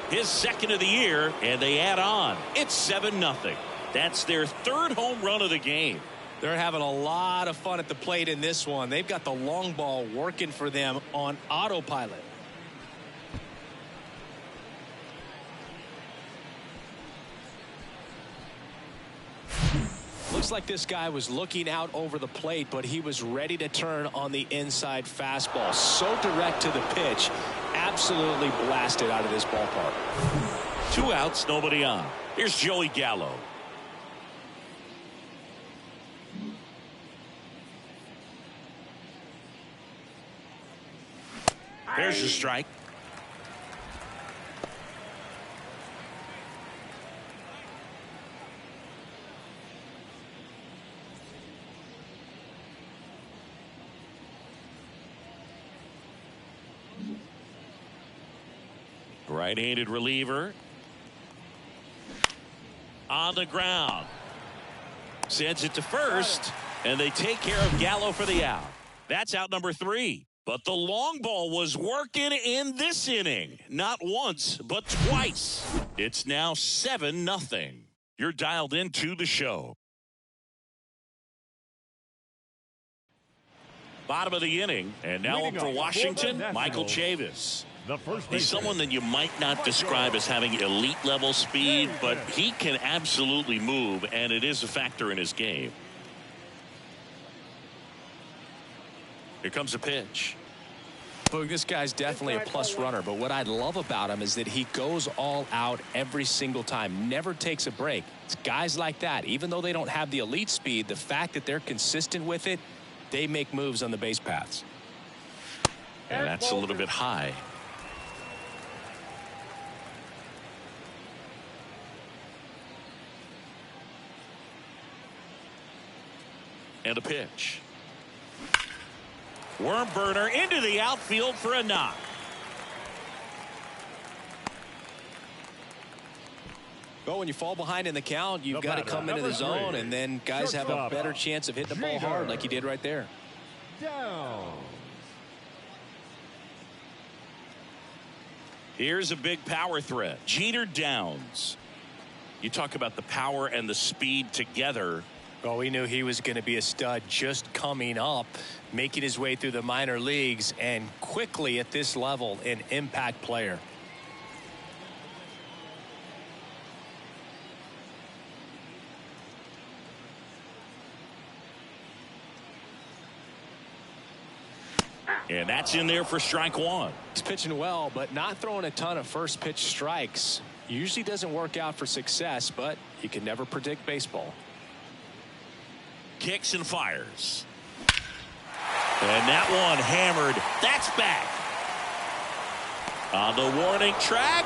His second of the year, and they add on. It's 7-0. That's their 3rd home run of the game. They're having a lot of fun at the plate in this one. They've got the long ball working for them on autopilot. Looks like this guy was looking out over the plate, but he was ready to turn on the inside fastball. So direct to the pitch. Absolutely blasted out of this ballpark. 2 outs, nobody on. Here's Joey Gallo. There's the strike. Right-handed reliever. On the ground. Sends it to first, and they take care of Gallo for the out. That's out number 3. But the long ball was working in this inning. Not once, but twice. It's now 7-0. You're dialed into the show. Bottom of the inning, and now up for Washington, Michael Chavis. He's someone that you might not describe as having elite level speed, but he can absolutely move, and it is a factor in his game. Here comes a pitch. Boog, this guy's definitely a plus runner, but what I love about him is that he goes all out every single time, never takes a break. It's guys like that, even though they don't have the elite speed, the fact that they're consistent with it, they make moves on the base paths. And that's a little bit high. And a pitch. Worm burner into the outfield for a knock. Well, when you fall behind in the count, you've got to come into the zone, and then guys have a better chance of hitting the ball hard like he did right there. Down. Here's a big power threat. Jeter Downs. You talk about the power and the speed together. Well, we knew he was going to be a stud just coming up, making his way through the minor leagues, and quickly at this level, an impact player. And that's in there for strike 1. He's pitching well, but not throwing a ton of first pitch strikes. Usually doesn't work out for success, but you can never predict baseball. Kicks and fires. And that one hammered. That's back. On the warning track,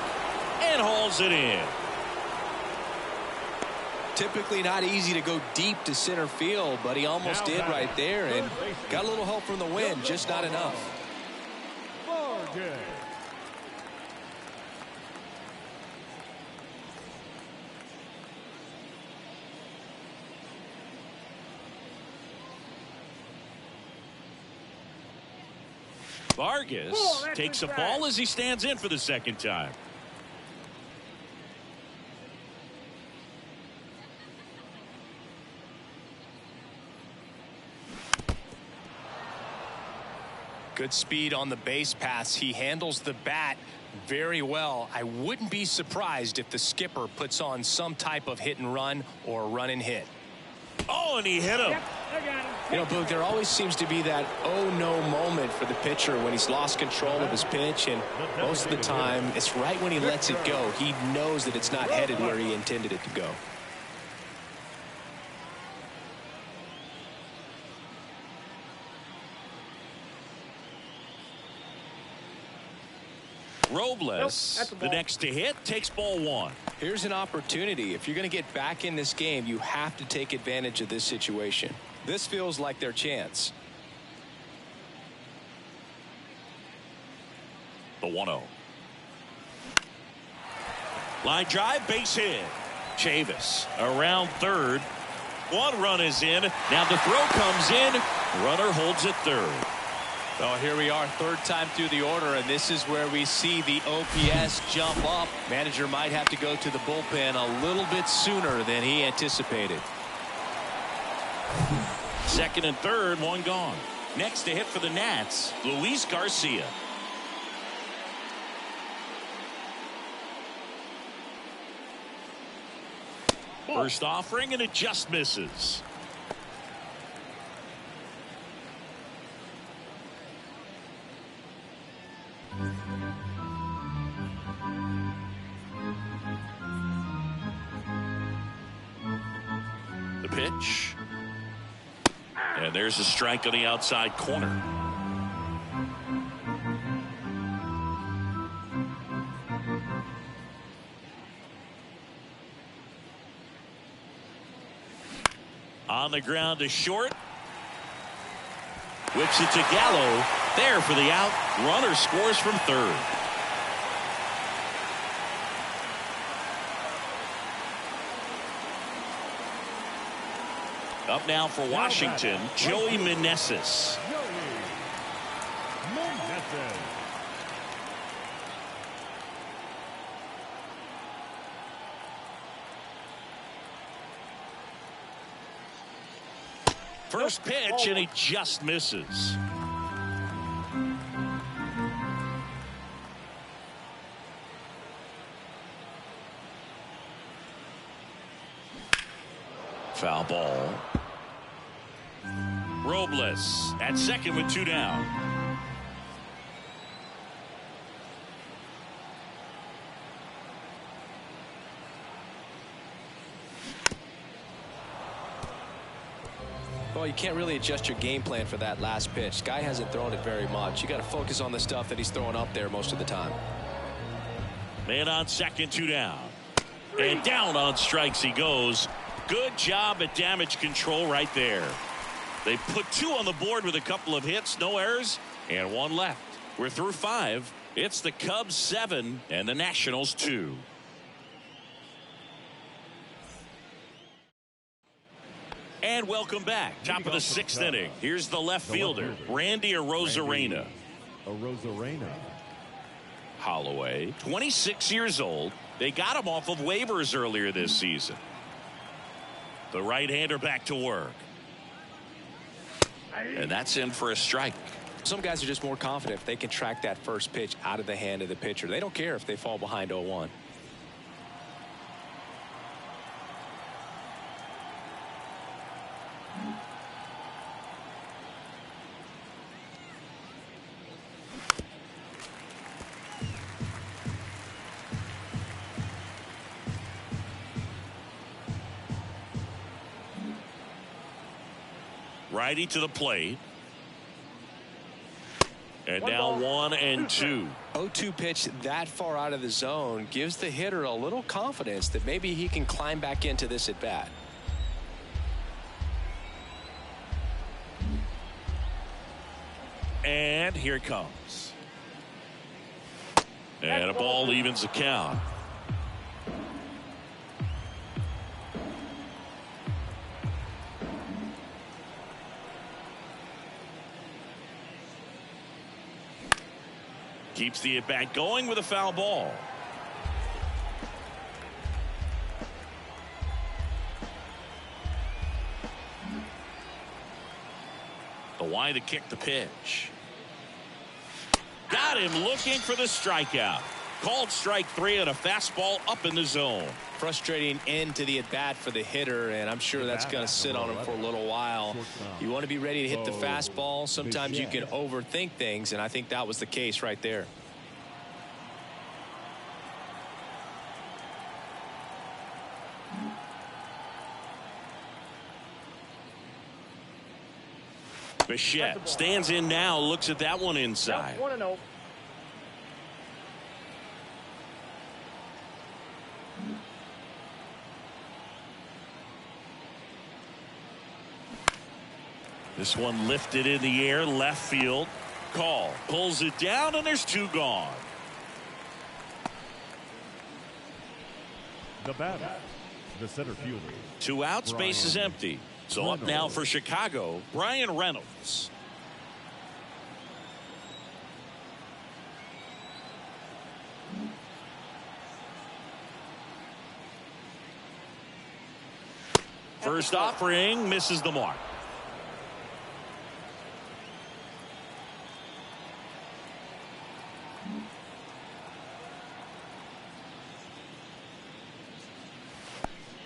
and hauls it in. Typically not easy to go deep to center field, but he almost did right there, and got a little help from the wind, just not enough. Vargas takes a ball as he stands in for the second time. Good speed on the base pass. He handles the bat very well. I wouldn't be surprised if the skipper puts on some type of hit and run or run and hit. Oh, and he hit him. Yep, I got him. You know, Boog, there always seems to be that oh no moment for the pitcher when he's lost control of his pitch, and most of the time it's right when he lets it go. He knows that it's not headed where he intended it to go. Robles, Nope, the next to hit, takes ball one. Here's an opportunity. If you're going to get back in this game, you have to take advantage of this situation. This feels like their chance. The 1-0. Line drive, base hit. Chavis around third. One run is in. Now the throw comes in. Runner holds at third. Well, here we are, third time through the order, and this is where we see the OPS jump up. Manager might have to go to the bullpen a little bit sooner than he anticipated. Second and third, one gone. Next to hit for the Nats, Luis Garcia. First offering, and it just misses. The pitch. And there's a strike on the outside corner. On the ground to short. Whips it to Gallo. There for the out. Runner scores from third. Up now for Washington, Joey Meneses. First pitch, and he just misses. Foul ball. Robles at second with two down. Well, you can't really adjust your game plan for that last pitch. Guy hasn't thrown it very much. You got to focus on the stuff that he's throwing up there most of the time. Man on second, two down. And down on strikes he goes. Good job at damage control right there. They put two on the board with a couple of hits, no errors, and one left. We're through five. It's the Cubs 7 and the Nationals 2. And welcome back. Top of the sixth inning. Here's the left fielder, Randy Arozarena. Holloway, 26 years old. They got him off of waivers earlier this season. The right-hander back to work. And that's in for a strike. Some guys are just more confident if they can track that first pitch out of the hand of the pitcher. They don't care if they fall behind 0-1. Righty to the plate. And now 1-2. 0-2 pitch that far out of the zone gives the hitter a little confidence that maybe he can climb back into this at bat. And here it comes. And a ball evens the count. Keeps the at-bat going with a foul ball. The wide to kick the pitch. Got him looking for the strikeout. Called strike 3 on a fastball up in the zone. Frustrating end to the at-bat for the hitter, and I'm sure that's going to sit on him for a little while. You want to be ready to hit the fastball. Sometimes you can overthink things, and I think that was the case right there. Bichette stands in now, looks at that one inside. 1-0. This one lifted in the air, left field. Call pulls it down, and there's 2 gone. The batter, the center fielder. 2 outs, base is empty. So up now for Chicago, Brian Reynolds. First offering misses the mark.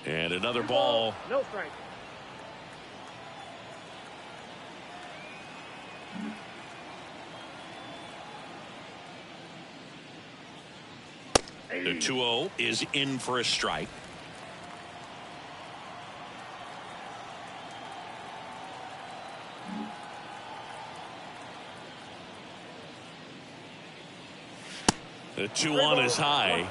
And another ball. No strike. The 2-0 is in for a strike. The 2-1 is high.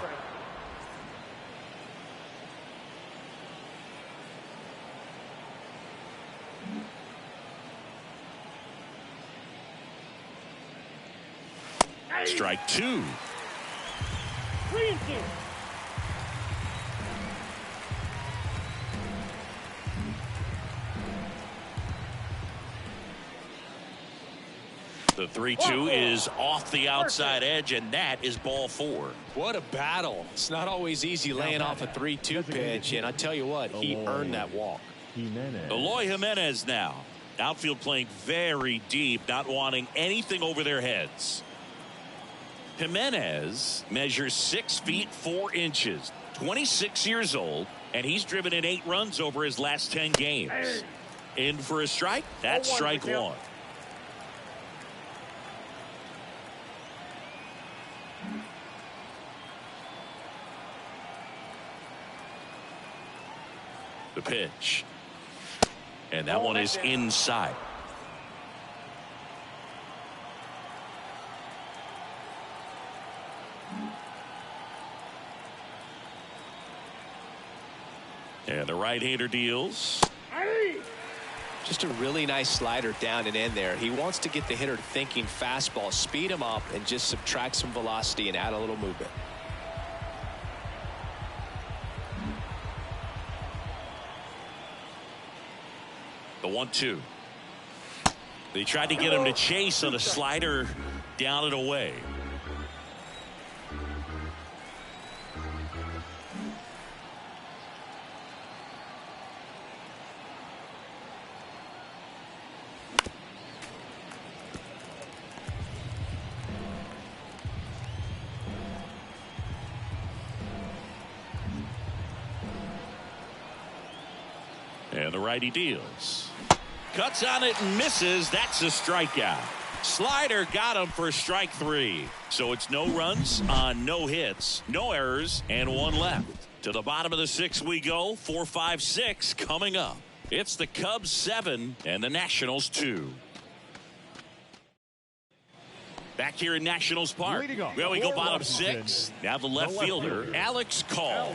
Strike 2. 3-2. The 3-2 is off the outside edge, and that is ball 4. What a battle. It's not always easy laying off a 3-2 pitch, and I tell you what, he earned that walk. Eloy Jimenez now. Outfield playing very deep, not wanting anything over their heads. Jimenez measures 6 feet 4 inches, 26 years old, and he's driven in 8 runs over his last 10 games. In for a strike. That's strike 1. The pitch. And that one is inside. And the right-hander deals. Just a really nice slider down and in there. He wants to get the hitter thinking fastball, speed him up, and just subtract some velocity and add a little movement. The 1-2. They tried to get him to chase on a slider down and away. And the righty deals. Cuts on it and misses. That's a strikeout. Slider got him for strike 3. So it's no runs on no hits, no errors, and 1 left. To the bottom of the 6th we go. 4, 5, 6 coming up. It's the Cubs 7 and the Nationals 2. Back here in Nationals Park. Well, we go bottom 6. Now the left fielder, Alex Call.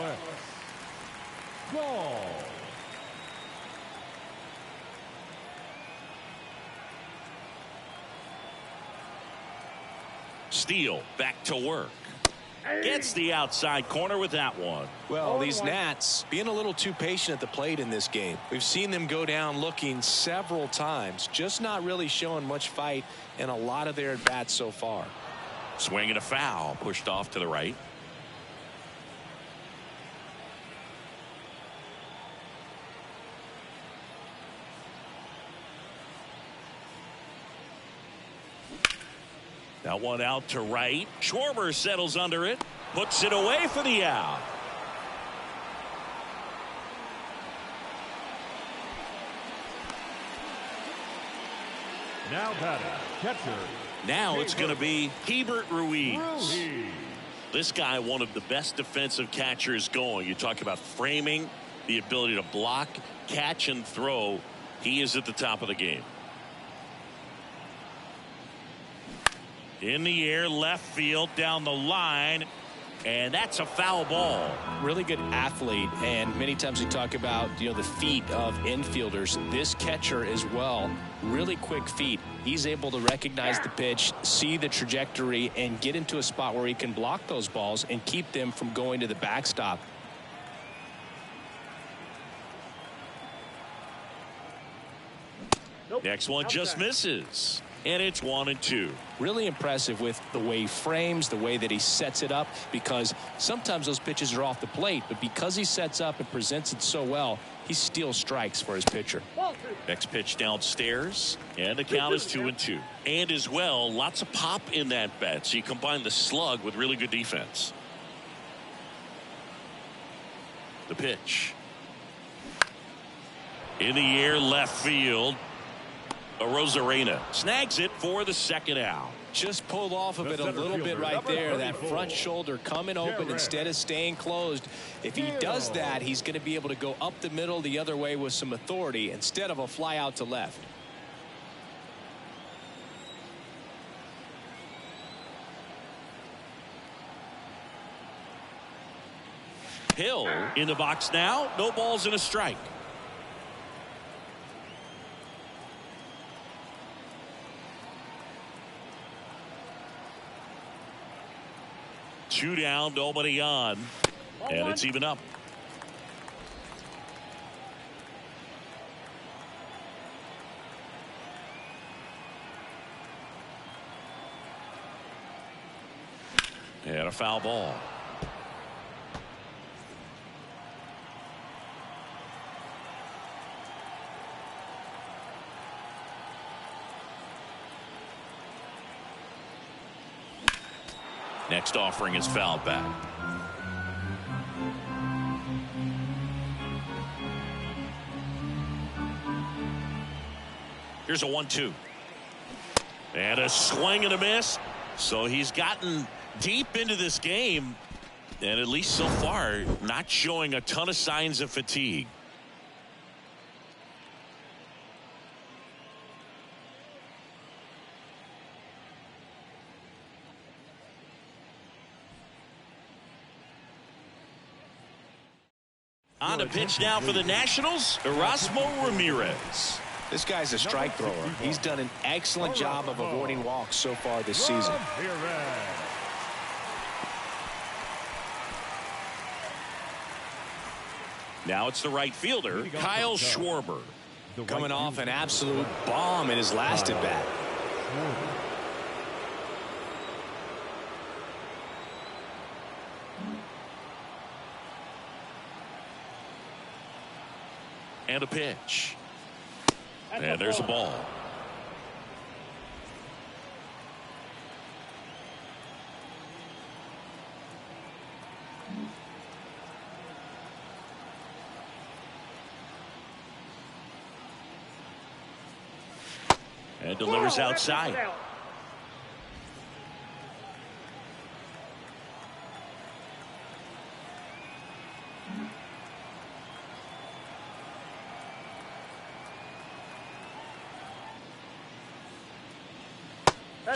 Steele back to work. Gets the outside corner with that one. Well, these Nats being a little too patient at the plate in this game. We've seen them go down looking several times, just not really showing much fight in a lot of their at-bats so far. Swing and a foul, pushed off to the right. That one out to right. Schwarber settles under it, puts it away for the out. Now batting, catcher. Now it's going to be Hebert Ruiz. This guy, one of the best defensive catchers going. You talk about framing, the ability to block, catch, and throw. He is at the top of the game. In the air, left field, down the line, and that's a foul ball. Really good athlete, and many times we talk about, the feet of infielders. This catcher as well, really quick feet. He's able to recognize the pitch, see the trajectory, and get into a spot where he can block those balls and keep them from going to the backstop. Next one just misses. And it's 1-2. Really impressive with the way he frames, the way that he sets it up, because sometimes those pitches are off the plate, but because he sets up and presents it so well, he steals strikes for his pitcher. Next pitch downstairs, and the count is 2-2. And as well, lots of pop in that bat, so you combine the slug with really good defense. The pitch. In the air, left field. Rosarena snags it for the second out. Just pulled off of it a little bit right there. That front shoulder coming open instead of staying closed. If he does that, he's going to be able to go up the middle the other way with some authority instead of a fly out to left. Hill in the box now. No balls and a strike. Two down, nobody on, and it's even up. And a foul ball. Next offering is fouled back. Here's a 1-2. And a swing and a miss. So he's gotten deep into this game, and at least so far, not showing a ton of signs of fatigue. On the pitch now for the Nationals, Erasmo Ramirez. This guy's a strike thrower. He's done an excellent job of avoiding walks so far this season. Now it's the right fielder, Kyle Schwarber. Coming off an absolute bomb in his last at bat. And a pitch. And there's a ball. And delivers outside.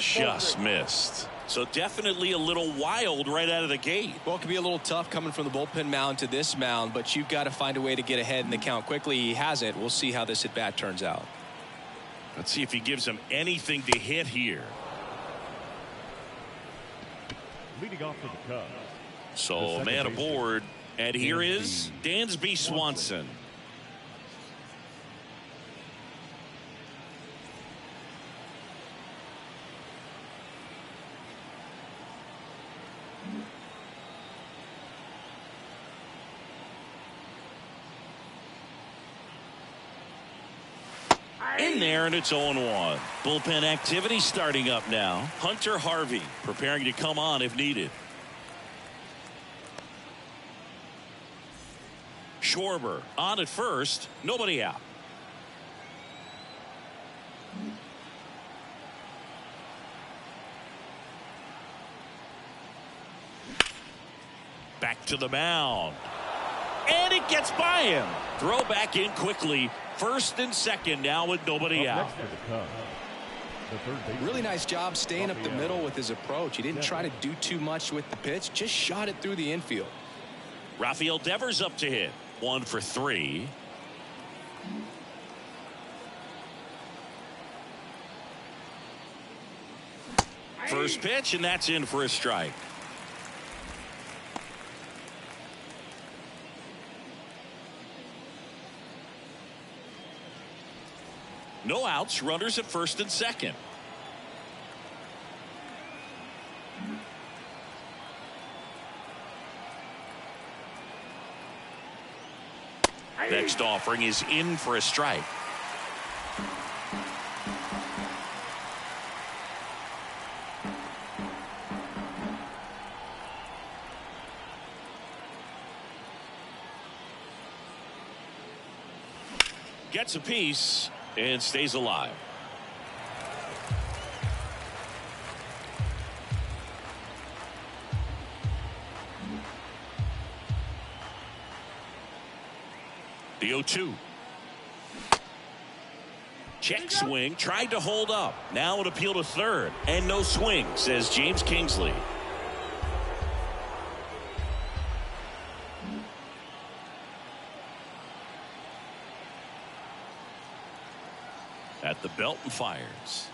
Just missed. So definitely a little wild right out of the gate. Well, it could be a little tough coming from the bullpen mound to this mound, but you've got to find a way to get ahead in the count quickly. He hasn't. We'll see how this at bat turns out. Let's see if he gives him anything to hit here. Leading off for the Cubs. So a man aboard, and here is Dansby Swanson. In there, and it's 0-1. Bullpen activity starting up now. Hunter Harvey preparing to come on if needed. Schwarber on at first. Nobody out. Back to the mound. And it gets by him. Throw back in quickly. First and second now with nobody out. Really nice job staying up the middle with his approach. He didn't try to do too much with the pitch. Just shot it through the infield. Rafael Devers up to hit. 1 for 3. First pitch, and that's in for a strike. No outs, runners at first and second. Next offering is in for a strike. Gets a piece and stays alive. The 0-2. Check swing, tried to hold up. Now an appeal to third. And no swing, says James Kingsley. At the belt and fires.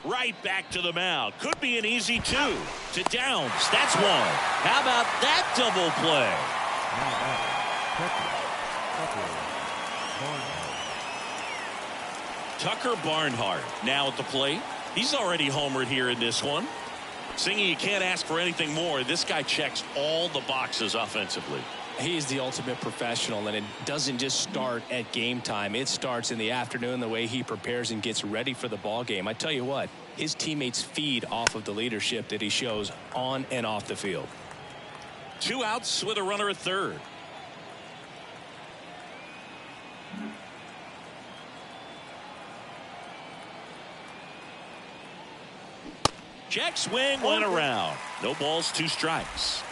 Right back to the mound. Could be an easy 2 to Downs. That's 1. How about that double play? Tucker Barnhart now at the plate. He's already homered here in this one. Singy, you can't ask for anything more. This guy checks all the boxes offensively. He's the ultimate professional, and it doesn't just start at game time. It starts in the afternoon, the way he prepares and gets ready for the ball game. I tell you what, his teammates feed off of the leadership that he shows on and off the field. 2 outs with a runner at third. Check swing, went around. No balls, 2 strikes.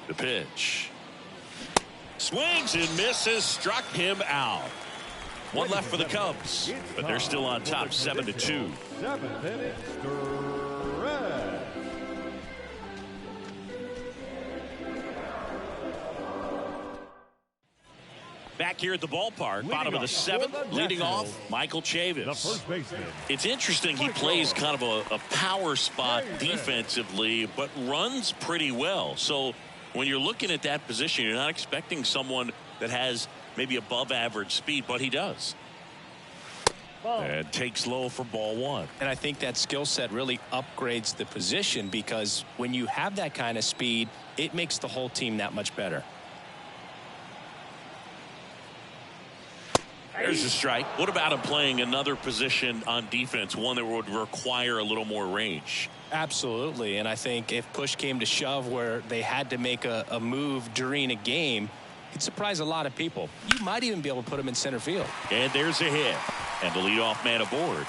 The pitch. Swings and misses, struck him out. 1 left for the Cubs, but they're still on top, 7-2. 7th inning, stretch. Back here at the ballpark, bottom of the 7th, leading off, Michael Chavis. The first baseman. It's interesting, he plays kind of a power spot defensively, but runs pretty well. So when you're looking at that position, you're not expecting someone that has maybe above average speed, but he does. And takes low for ball 1. And I think that skill set really upgrades the position, because when you have that kind of speed, it makes the whole team that much better. There's a strike. What about him playing another position on defense, one that would require a little more range? Absolutely. And I think if push came to shove where they had to make a move during a game, it'd surprise a lot of people. You might even be able to put him in center field. And there's a hit. And the leadoff man aboard.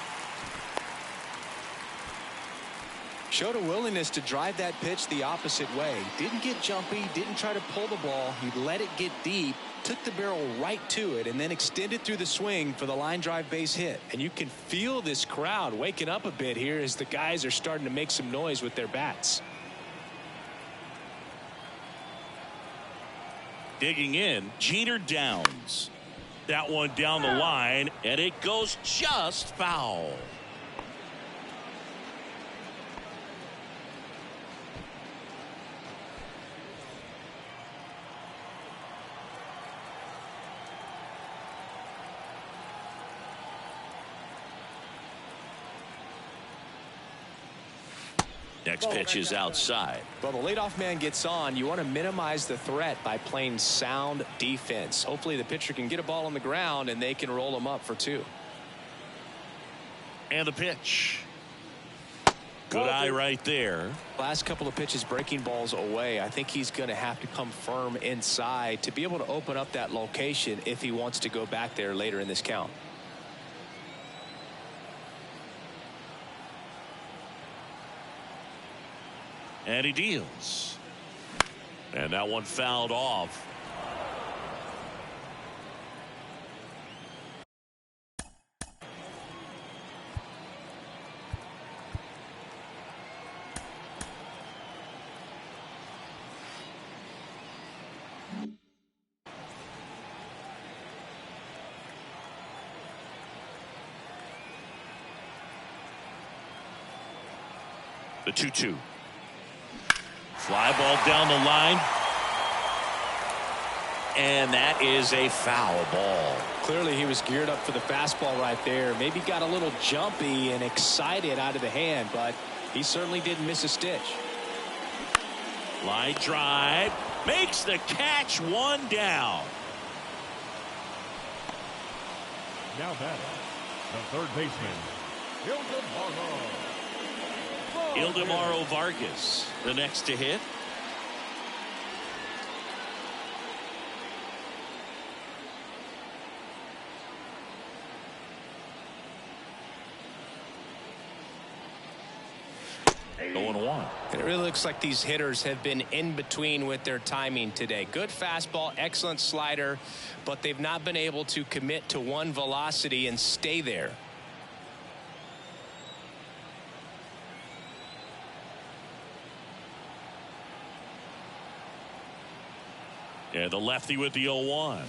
Showed a willingness to drive that pitch the opposite way. Didn't get jumpy, didn't try to pull the ball. He let it get deep, took the barrel right to it, and then extended through the swing for the line drive base hit. And you can feel this crowd waking up a bit here as the guys are starting to make some noise with their bats. Digging in, Jeter Downs. That one down the line, and it goes just foul. Next pitch is outside. Well, the leadoff man gets on. You want to minimize the threat by playing sound defense. Hopefully the pitcher can get a ball on the ground and they can roll him up for 2. And the pitch. Good eye right there. Last couple of pitches breaking balls away. I think he's going to have to come firm inside to be able to open up that location if he wants to go back there later in this count. And he deals. And that one fouled off. The 2-2. Fly ball down the line. And that is a foul ball. Clearly he was geared up for the fastball right there. Maybe got a little jumpy and excited out of the hand, but he certainly didn't miss a stitch. Line drive. Makes the catch, 1 down. Now batting, the third baseman, Ildemaro Vargas, the next to hit. Going 1. It really looks like these hitters have been in between with their timing today. Good fastball, excellent slider, but they've not been able to commit to one velocity and stay there. Yeah, the lefty with the 0-1.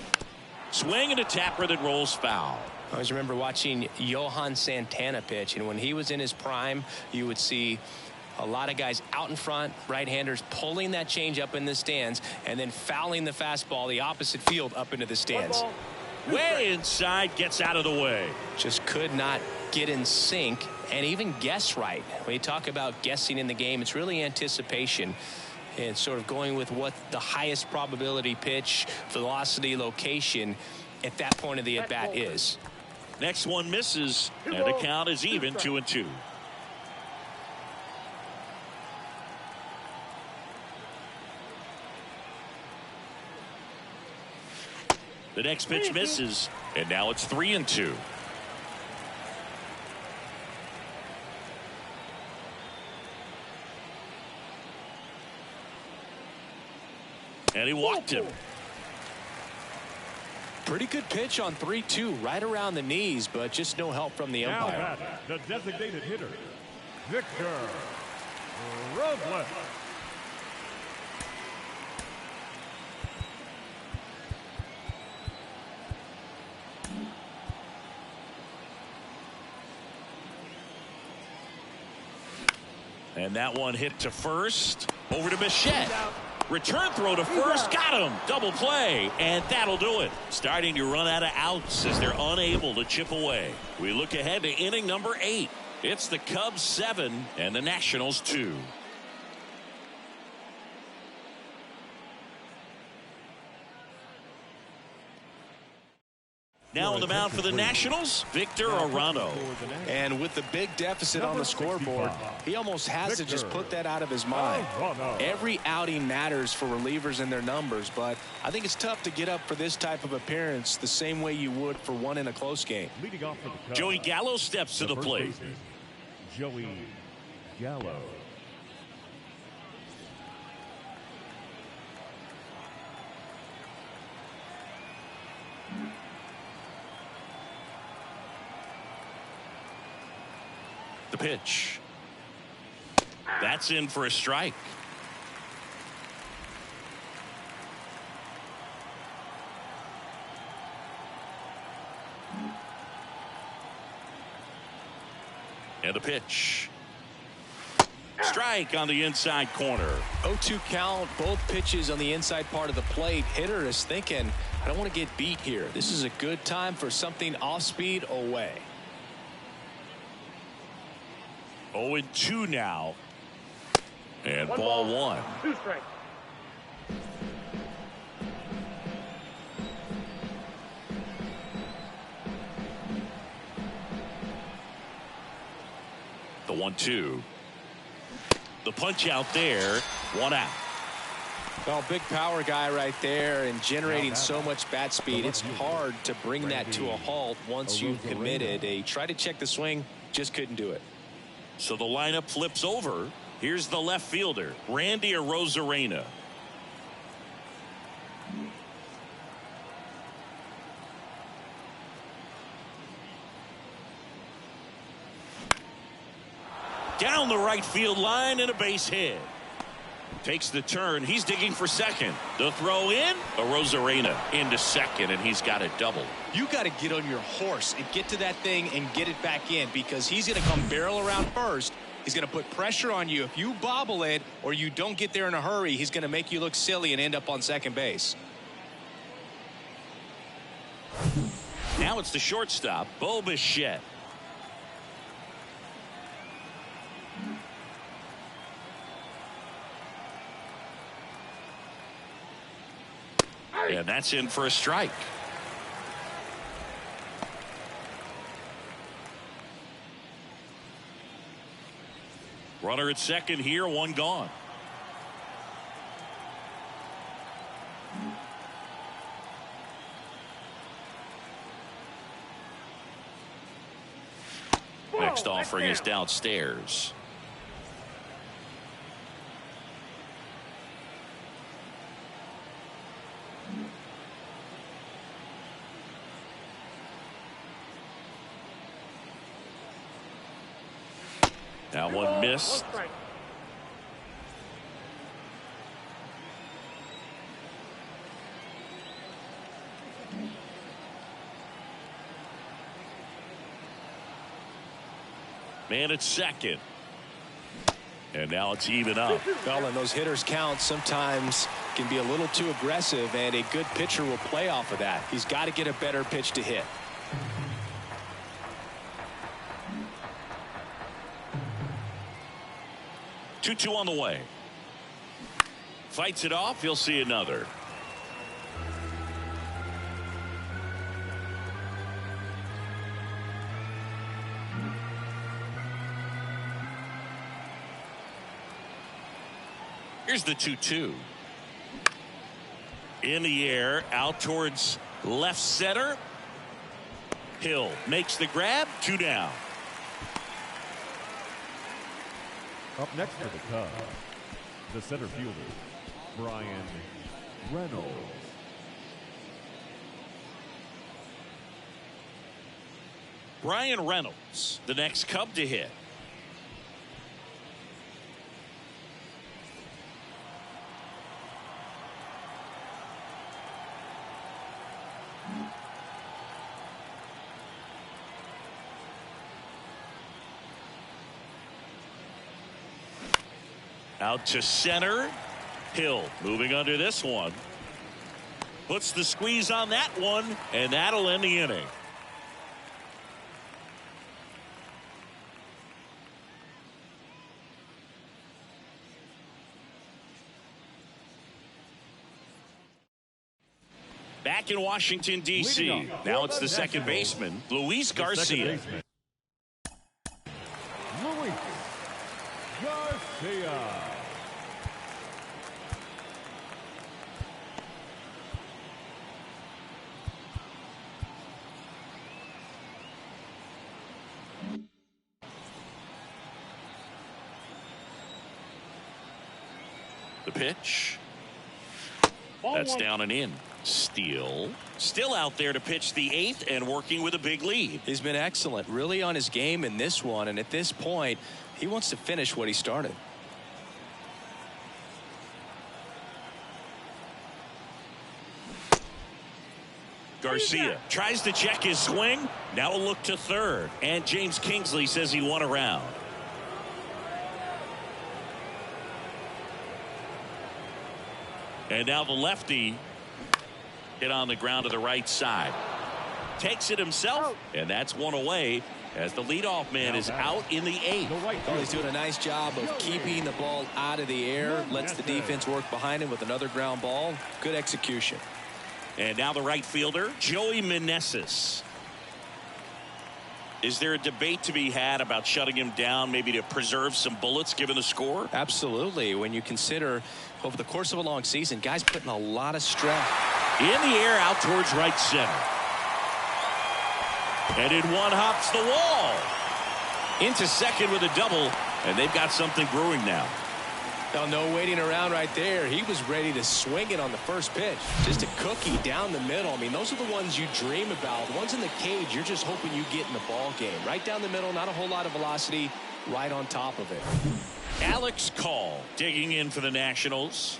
Swing and a tapper that rolls foul. I always remember watching Johan Santana pitch, and when he was in his prime, you would see a lot of guys out in front, right-handers pulling that change up in the stands and then fouling the fastball the opposite field up into the stands. Way inside, gets out of the way. Just could not get in sync and even guess right. When you talk about guessing in the game, it's really anticipation and sort of going with what the highest probability pitch, velocity, location at that point of the at-bat is. Next one misses, and the count is even, 2-2. The next pitch misses, and now it's 3-2. And he walked him. Pretty good pitch on 3-2, right around the knees, but just no help from the umpire. Now batting, the designated hitter, Victor Robles. And that one hit to first. Over to Bichette. Return throw to first. Got him. Double play. And that'll do it. Starting to run out of outs as they're unable to chip away. We look ahead to inning number 8. It's the Cubs 7 and the Nationals 2. Now on the mound for the Nationals, Victor Arano. And with the big deficit on the scoreboard, he almost has to just put that out of his mind. Every outing matters for relievers and their numbers, but I think it's tough to get up for this type of appearance the same way you would for one in a close game. Leading off for the Cubs, Joey Gallo steps to the first plate. baseman, Joey Gallo. The pitch. That's in for a strike. And the pitch. Strike on the inside corner. 0-2 count, both pitches on the inside part of the plate. Hitter is thinking, I don't want to get beat here. This is a good time for something off speed away. 0-2 now. And ball one. 2 strikes. The 1-2. The punch out there. 1 out. Well, big power guy right there and generating so much bat speed. It's hard to bring that to a halt once you've committed. They tried to check the swing, just couldn't do it. So the lineup flips over. Here's the left fielder, Randy Arozarena. Down the right field line and a base hit. Takes the turn. He's digging for second. The throw in. Arozarena into second, and he's got a double. You got to get on your horse and get to that thing and get it back in, because he's going to come barrel around first. He's going to put pressure on you. If you bobble it or you don't get there in a hurry, he's going to make you look silly and end up on second base. Now it's the shortstop, Bo Bichette. And that's in for a strike. Runner at second here, 1 gone. Next offering is downstairs. That one missed. Man at second. And now it's even up. Well, and those hitters count sometimes can be a little too aggressive, and a good pitcher will play off of that. He's got to get a better pitch to hit. Two on the way. Fights it off. He'll see another. Here's the 2-2. In the air, out towards left center. Hill makes the grab. 2 down. Up next for the Cubs, the center fielder, Brian Reynolds. Brian Reynolds, the next Cub to hit. Out to center. Hill moving under this one. Puts the squeeze on that one, and that'll end the inning. Back in Washington, D.C. Now it's the second baseman, Luis Garcia. Luis Garcia. The pitch. That's down and in. Steele still out there to pitch the 8th and working with a big lead. He's been excellent, really on his game in this one, and at this point he wants to finish what he started. Garcia tries to check his swing. Now a look to third, and James Kingsley says he won a round. And now the lefty hit on the ground to the right side. Takes it himself, and that's one away. as the leadoff man is out in the 8th. Oh, he's doing a nice job of keeping the ball out of the air. Lets the defense work behind him with another ground ball. Good execution. And now the right fielder, Joey Meneses. Is there a debate to be had about shutting him down, maybe to preserve some bullets given the score? Absolutely. When you consider over the course of a long season, guys putting a lot of stress. In the air out towards right center. And in one hops the wall. Into second with a double, and they've got something brewing now. No waiting around right there. He was ready to swing it on the first pitch. Just a cookie down the middle. I mean, those are the ones you dream about. The ones in the cage, you're just hoping you get in the ball game. Right down the middle, not a whole lot of velocity, right on top of it. Alex Call digging in for the Nationals.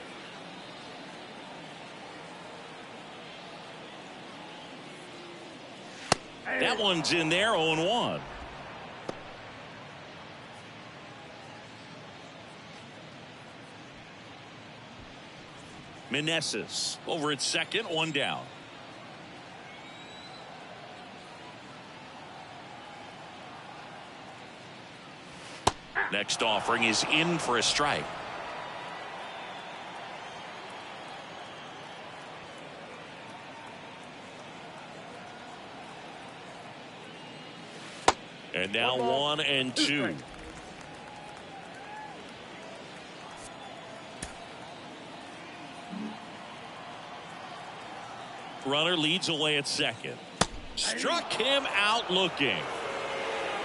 That one's in there, 0-1. Meneses over at second, 1 down. Next offering is in for a strike. And now 1-2. Runner leads away at second. Struck him out looking.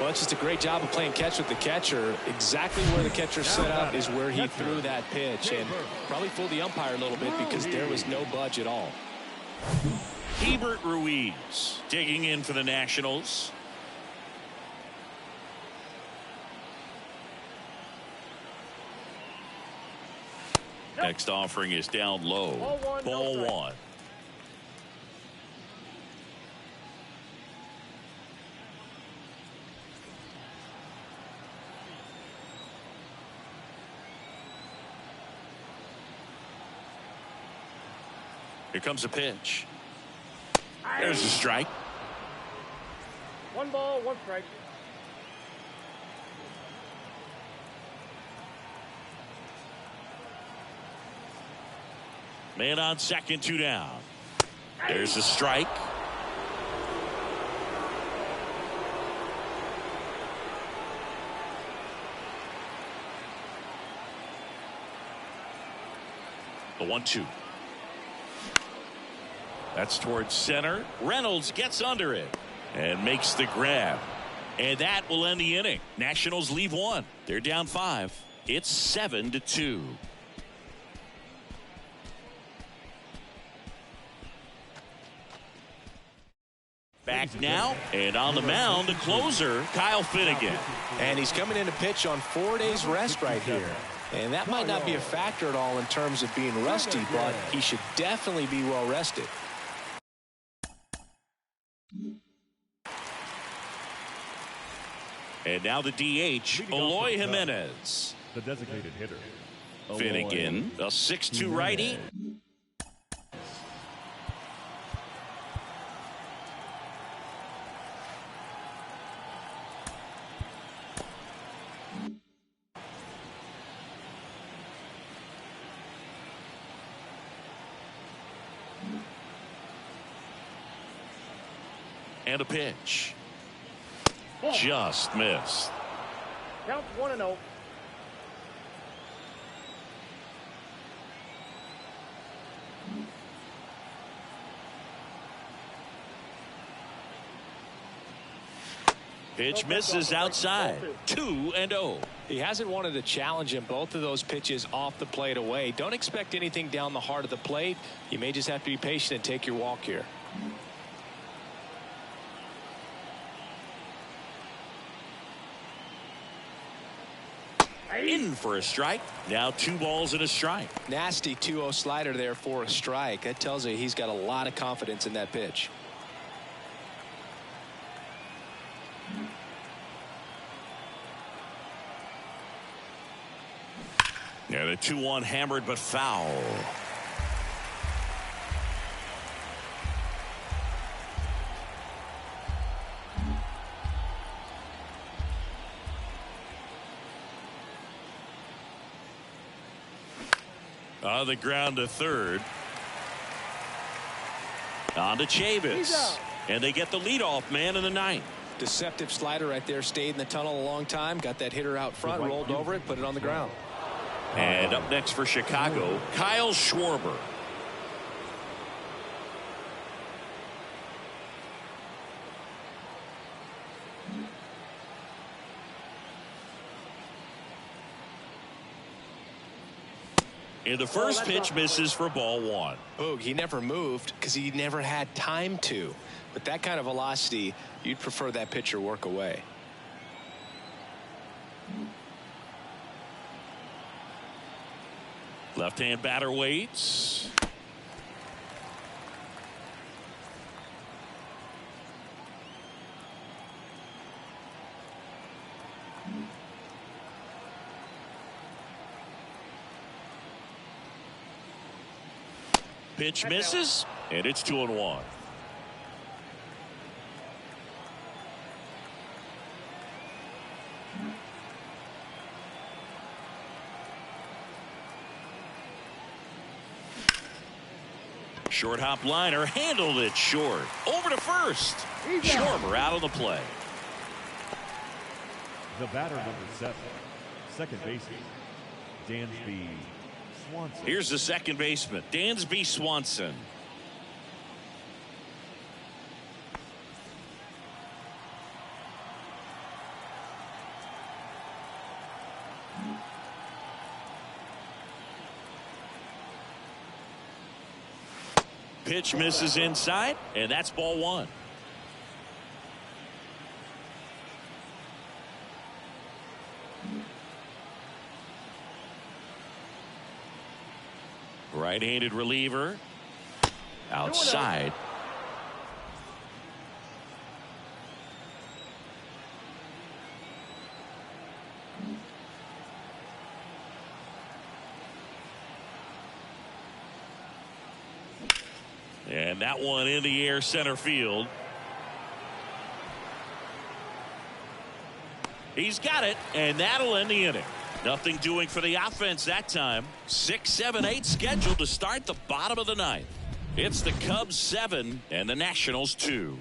Well, it's just a great job of playing catch with the catcher. Exactly where the catcher set up is where he threw that pitch, and probably fooled the umpire a little bit because there was no budge at all. Hebert Ruiz digging in for the Nationals. Next offering is down low. Ball 1. Here comes a pitch. There's a strike. 1 ball, 1 strike. Man on second, 2 down. There's a strike. The 1-2. That's towards center. Reynolds gets under it and makes the grab. And that will end the inning. Nationals leave 1. They're down 5. It's 7-2. Back now, and on the mound, the closer, Kyle Finnegan. And he's coming in to pitch on 4 days rest right here. And that might not be a factor at all in terms of being rusty, but he should definitely be well rested. And now the DH, Eloy Jimenez. The designated hitter. Finnegan, a 6'2 righty. And a pitch. Just missed. Count 1-0. Pitch misses outside. 2-0. He hasn't wanted to challenge him both of those pitches off the plate away. Don't expect anything down the heart of the plate. You may just have to be patient and take your walk here. In for a strike. Now 2 balls and a strike. Nasty 2-0 slider there for a strike. That tells you he's got a lot of confidence in that pitch. Yeah, the 2-1 hammered but foul. On the ground to third. On to Chavis. And they get the leadoff man in the ninth. Deceptive slider right there. Stayed in the tunnel a long time. Got that hitter out front. Rolled over it. Put it on the ground. And up next for Chicago, Kyle Schwarber. And the first pitch misses for ball one. Boog, he never moved because he never had time to. With that kind of velocity, you'd prefer that pitcher work away. Left-hand batter waits. Pitch misses, and it's 2-1. Short hop liner handled it short. Over to first. Schwarber out of the play. The batter number 7, second baseman, Dansby Swanson. Here's the second baseman, Dansby Swanson. Pitch misses inside, and that's ball one. Right-handed reliever. Outside. And that one in the air center field. He's got it, and that'll end the inning. Nothing doing for the offense that time. 6, 7, 8 scheduled to start the bottom of the ninth. It's the Cubs 7 and the Nationals 2.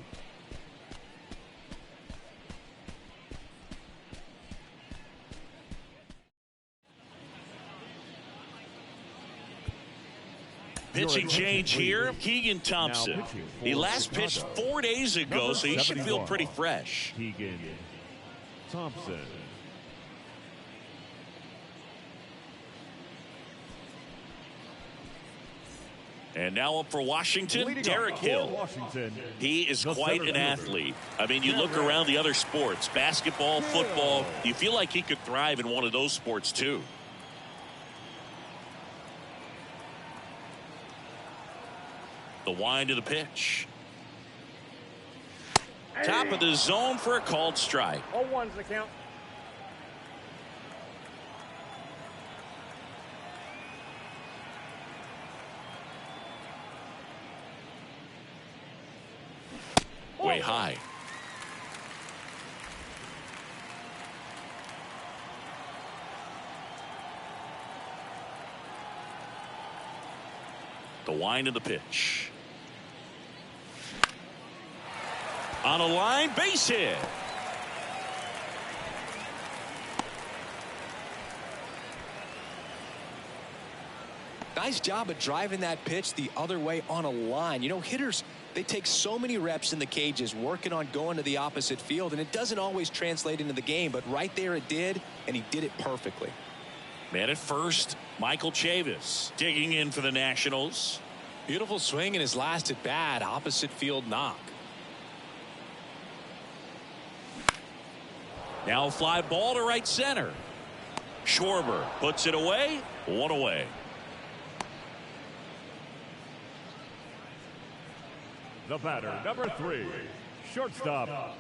Pitching change here, Keegan Thompson. He last pitched 4 days ago, so he should feel pretty fresh. Keegan Thompson. And now up for Washington, Derek Hill. He is quite an athlete. I mean, you look around the other sports, basketball, football, you feel like he could thrive in one of those sports too. The wind of the pitch. Top of the zone for a called strike. 0-1's the count. Way high. The wind of the pitch. On a line, base hit. Nice job of driving that pitch the other way on a line. You know, hitters, they take so many reps in the cages working on going to the opposite field, and it doesn't always translate into the game, but right there it did, and he did it perfectly. Man at first, Michael Chavis digging in for the Nationals. Beautiful swing in his last at bat, opposite field knock. Now a fly ball to right center. Schwarber puts it away. One away. The batter, number 3, shortstop,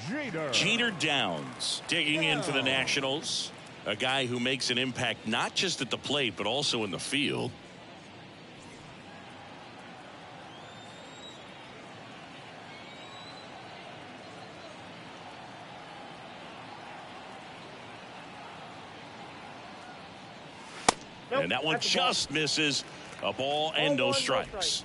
Jeter. Jeter Downs digging in for the Nationals. A guy who makes an impact not just at the plate, but also in the field. And that one just misses. A ball and no strikes.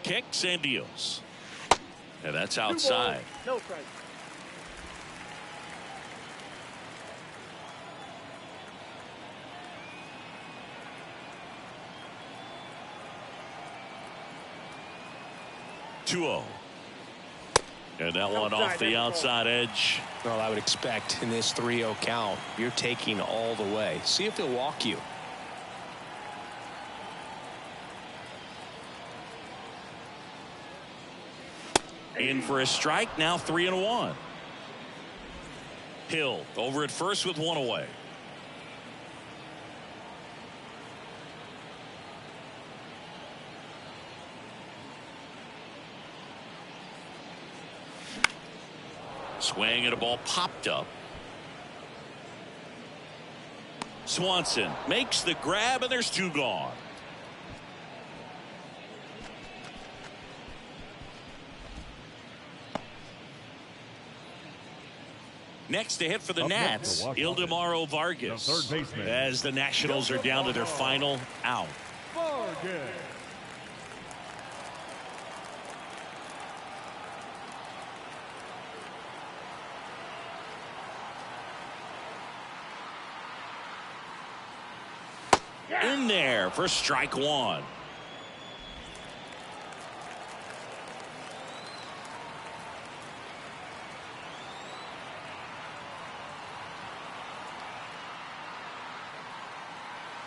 Kicks and deals. And that's outside. No strike. Two-0. And that one off the outside edge. Well, I would expect in this 3-0 count, you're taking all the way. See if he'll walk you. In for a strike, now 3-1. Hill over at first with one away. Swing and a ball popped up. Swanson makes the grab and there's two gone. Next to hit for the Nats, Ildemaro Vargas, as the Nationals are down to their final out. In there for strike one.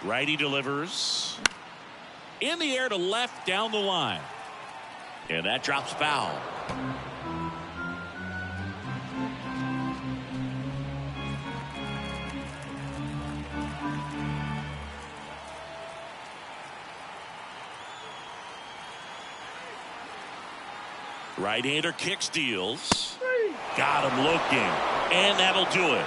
Righty delivers. In the air to left down the line. And that drops foul. Right-hander kicks, deals. Got him looking. And that'll do it.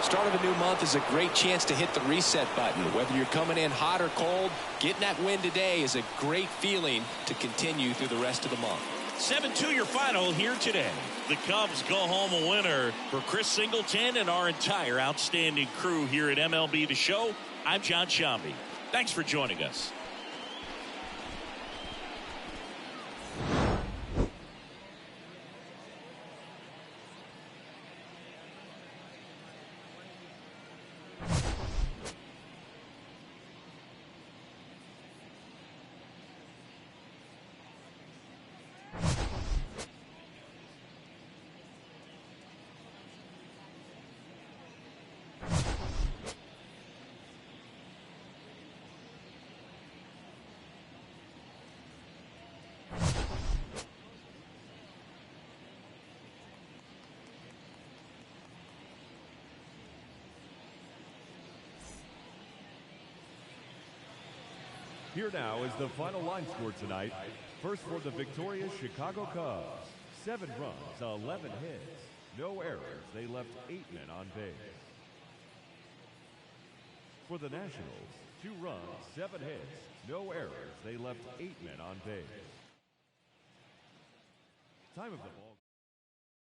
Start of a new month is a great chance to hit the reset button. Whether you're coming in hot or cold, getting that win today is a great feeling to continue through the rest of the month. 7-2 your final here today. The Cubs go home a winner. For Chris Singleton and our entire outstanding crew here at MLB The Show, I'm John Shambi. Thanks for joining us. Here now is the final line score tonight. First for the victorious Chicago Cubs. 7 runs, 11 hits, no errors. They left 8 men on base. For the Nationals, 2 runs, 7 hits, no errors. They left 8 men on base. Time of the ball.